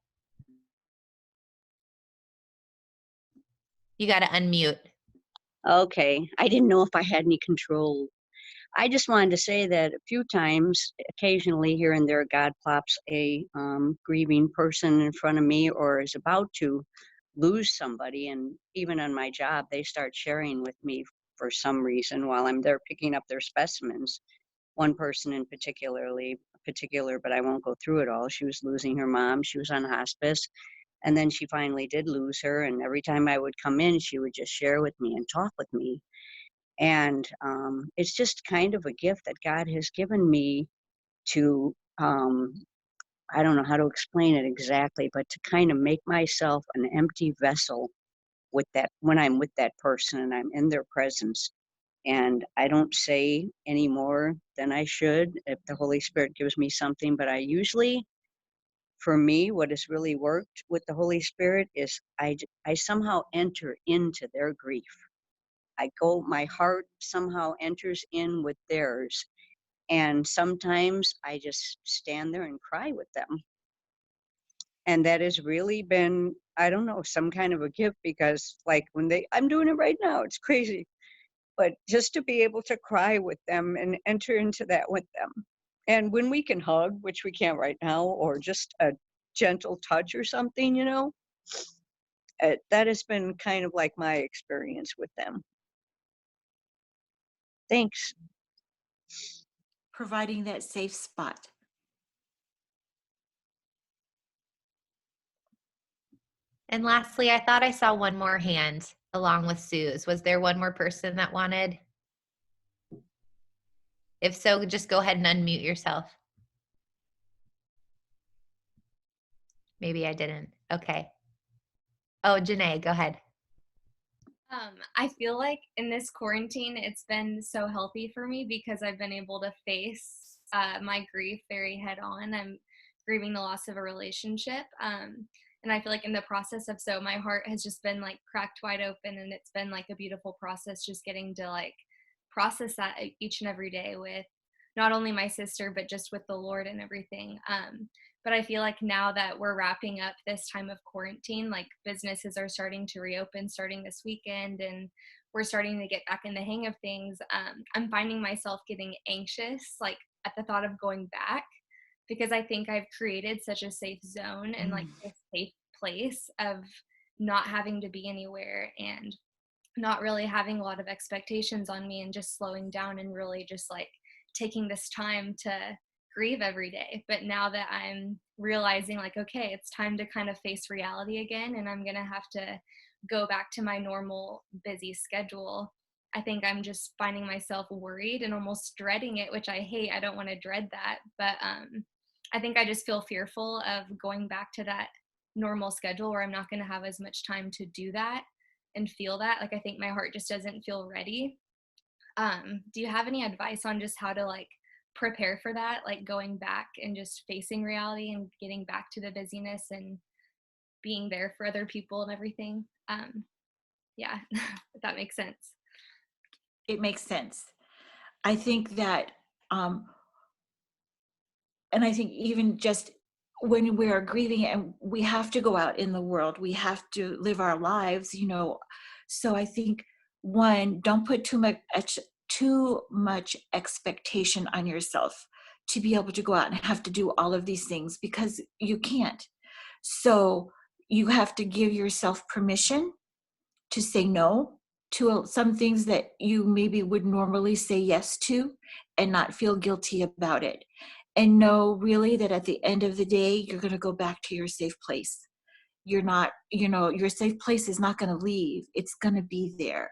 [SPEAKER 2] You got to unmute.
[SPEAKER 9] Okay, I didn't know if I had any control. I just wanted to say that a few times, occasionally here and there, God plops a grieving person in front of me or is about to lose somebody. And even on my job, they start sharing with me for some reason while I'm there picking up their specimens. One person in particular, but I won't go through it all. She was losing her mom. She was on hospice. And then she finally did lose her. And every time I would come in, she would just share with me and talk with me. And it's just kind of a gift that God has given me to, I don't know how to explain it exactly, but to kind of make myself an empty vessel with that, when I'm with that person and I'm in their presence. And I don't say any more than I should if the Holy Spirit gives me something, but I usually, for me, what has really worked with the Holy Spirit is I somehow enter into their grief. My heart somehow enters in with theirs. And sometimes I just stand there and cry with them. And that has really been, I don't know, some kind of a gift because like I'm doing it right now, it's crazy. But just to be able to cry with them and enter into that with them. And when we can hug, which we can't right now, or just a gentle touch or something, that has been kind of like my experience with them. Thanks.
[SPEAKER 1] Providing that safe spot.
[SPEAKER 2] And lastly, I thought I saw one more hand along with Sue's. Was there one more person that wanted? If so, just go ahead and unmute yourself. Maybe I didn't. Okay. Oh, Janae, go ahead.
[SPEAKER 10] I feel like in this quarantine, it's been so healthy for me because I've been able to face my grief very head on. I'm grieving the loss of a relationship. And I feel like in the process of so, my heart has just been like cracked wide open, and it's been like a beautiful process just getting to like process that each and every day with not only my sister, but just with the Lord and everything. But I feel like now that we're wrapping up this time of quarantine, like businesses are starting to reopen starting this weekend, and we're starting to get back in the hang of things. I'm finding myself getting anxious, like at the thought of going back, because I think I've created such a safe zone and like a safe place of not having to be anywhere and not really having a lot of expectations on me, and just slowing down and really just like taking this time to grieve every day. But now that I'm realizing like, okay, it's time to kind of face reality again, and I'm going to have to go back to my normal busy schedule, I think I'm just finding myself worried and almost dreading it, which I hate. I don't want to dread that. But I think I just feel fearful of going back to that normal schedule where I'm not going to have as much time to do that and feel that. Like, I think my heart just doesn't feel ready. Do you have any advice on just how to like prepare for that, like going back and just facing reality and getting back to the busyness and being there for other people and everything? Yeah, if that makes sense.
[SPEAKER 1] It makes sense. I think that, and I think even just when we are grieving and we have to go out in the world, we have to live our lives, So I think, one, don't put too much expectation on yourself to be able to go out and have to do all of these things, because you can't. So you have to give yourself permission to say no, to some things that you maybe would normally say yes to and not feel guilty about it. And know really that at the end of the day, you're going to go back to your safe place. You're not, your safe place is not going to leave. It's going to be there.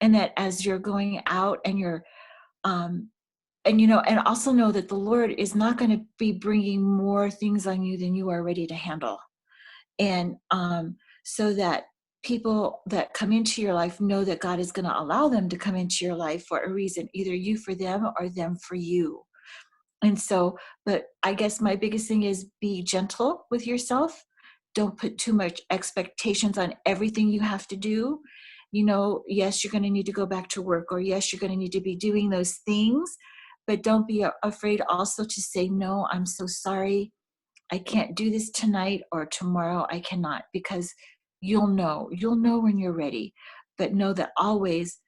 [SPEAKER 1] And that as you're going out and you're, and also know that the Lord is not going to be bringing more things on you than you are ready to handle. And so that people that come into your life know that God is going to allow them to come into your life for a reason, either you for them or them for you. And so, but I guess my biggest thing is be gentle with yourself. Don't put too much expectations on everything you have to do. Yes, you're going to need to go back to work, or yes, you're going to need to be doing those things, but don't be afraid also to say, no, I'm so sorry. I can't do this tonight, or tomorrow I cannot, because you'll know when you're ready. But know that always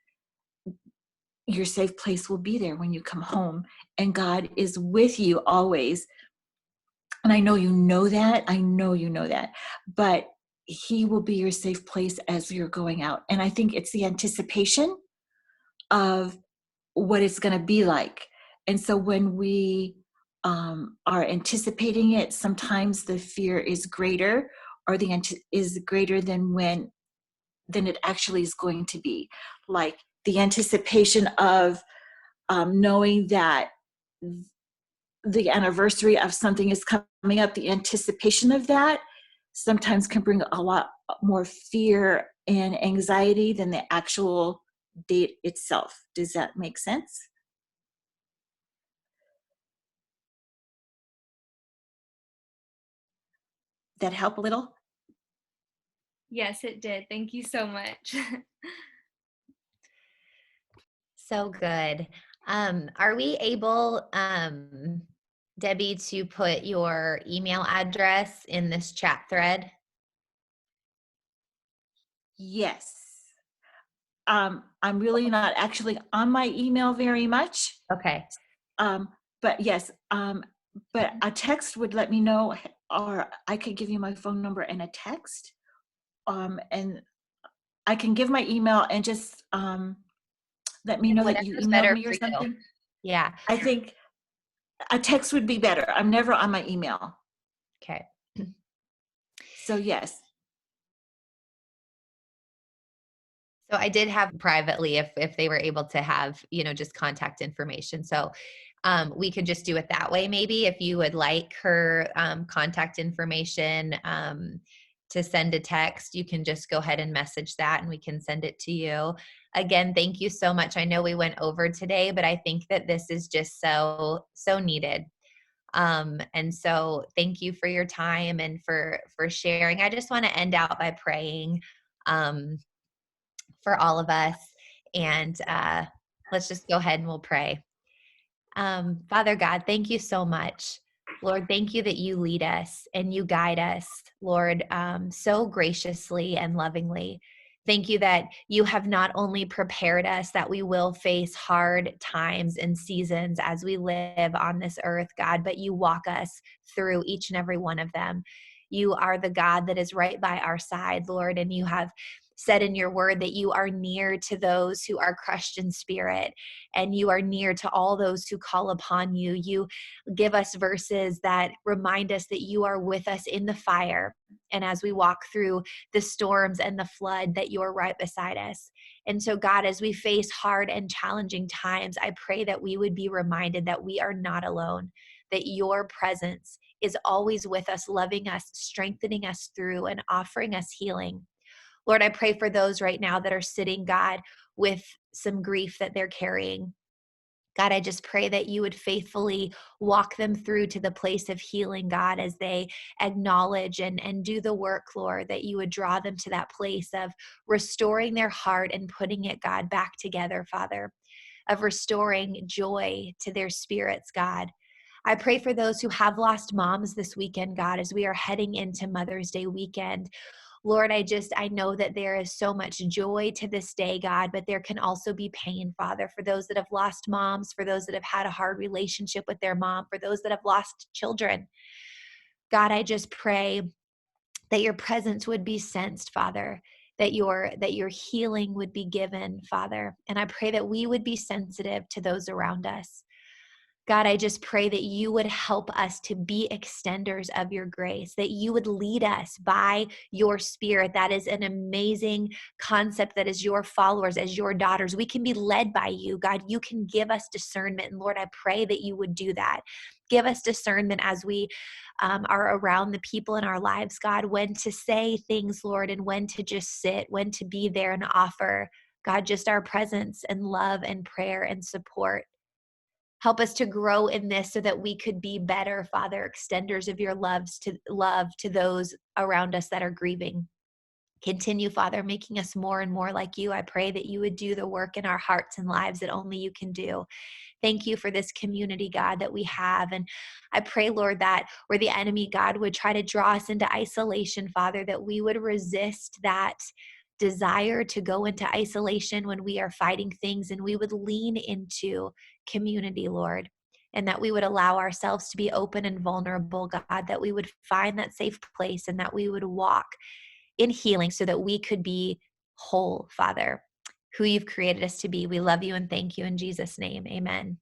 [SPEAKER 1] your safe place will be there when you come home, and God is with you always. And I know you know that, but he will be your safe place as you're going out. And I think it's the anticipation of what it's going to be like. And so when we are anticipating it, sometimes the fear is greater, or is greater than it actually is going to be. Like the anticipation of knowing that the anniversary of something is coming up, the anticipation of that sometimes can bring a lot more fear and anxiety than the actual date itself. Does that make sense? That help a little?
[SPEAKER 10] Yes, it did. Thank you so much.
[SPEAKER 2] So good. Are we able, Debbie, to put your email address in this chat thread?
[SPEAKER 1] Yes. I'm really not actually on my email very much.
[SPEAKER 2] Okay.
[SPEAKER 1] But yes, but a text would let me know, or I could give you my phone number and a text. And I can give my email and just let me know that you
[SPEAKER 2] Whatever's
[SPEAKER 1] emailed
[SPEAKER 2] better
[SPEAKER 1] me or
[SPEAKER 2] for you.
[SPEAKER 1] something.
[SPEAKER 2] Yeah.
[SPEAKER 1] I think a text would be better. I'm never on my email.
[SPEAKER 2] Okay.
[SPEAKER 1] So yes.
[SPEAKER 2] So I did have privately if they were able to have, just contact information. So we could just do it that way. Maybe if you would like her contact information to send a text, you can just go ahead and message that and we can send it to you. Again, thank you so much. I know we went over today, but I think that this is just so needed. And so thank you for your time and for sharing. I just want to end out by praying for all of us. And let's just go ahead and we'll pray. Father God, thank you so much. Lord, thank you that you lead us and you guide us, Lord, so graciously and lovingly. Thank you that you have not only prepared us that we will face hard times and seasons as we live on this earth, God, but you walk us through each and every one of them. You are the God that is right by our side, Lord, and you have said in your word that you are near to those who are crushed in spirit, and you are near to all those who call upon you. You give us verses that remind us that you are with us in the fire, and as we walk through the storms and the flood, that you're right beside us. And so, God, as we face hard and challenging times, I pray that we would be reminded that we are not alone, that your presence is always with us, loving us, strengthening us through, and offering us healing. Lord, I pray for those right now that are sitting, God, with some grief that they're carrying. God, I just pray that you would faithfully walk them through to the place of healing, God, as they acknowledge and do the work, Lord, that you would draw them to that place of restoring their heart and putting it, God, back together, Father, of restoring joy to their spirits, God. I pray for those who have lost moms this weekend, God, as we are heading into Mother's Day weekend. Lord, I know that there is so much joy to this day, God, but there can also be pain, Father, for those that have lost moms, for those that have had a hard relationship with their mom, for those that have lost children. God, I just pray that your presence would be sensed, Father, that your healing would be given, Father. And I pray that we would be sensitive to those around us. God, I just pray that you would help us to be extenders of your grace, that you would lead us by your Spirit. That is an amazing concept, that as your followers, as your daughters, we can be led by you. God, you can give us discernment. And Lord, I pray that you would do that. Give us discernment as we are around the people in our lives, God, when to say things, Lord, and when to just sit, when to be there and offer, God, just our presence and love and prayer and support. Help us to grow in this so that we could be better, Father, extenders of your love to those around us that are grieving. Continue, Father, making us more and more like you. I pray that you would do the work in our hearts and lives that only you can do. Thank you for this community, God, that we have. And I pray, Lord, that where the enemy, God, would try to draw us into isolation, Father, that we would resist that desire to go into isolation when we are fighting things, and we would lean into community, Lord, and that we would allow ourselves to be open and vulnerable, God, that we would find that safe place and that we would walk in healing so that we could be whole, Father, who you've created us to be. We love you and thank you in Jesus' name. Amen.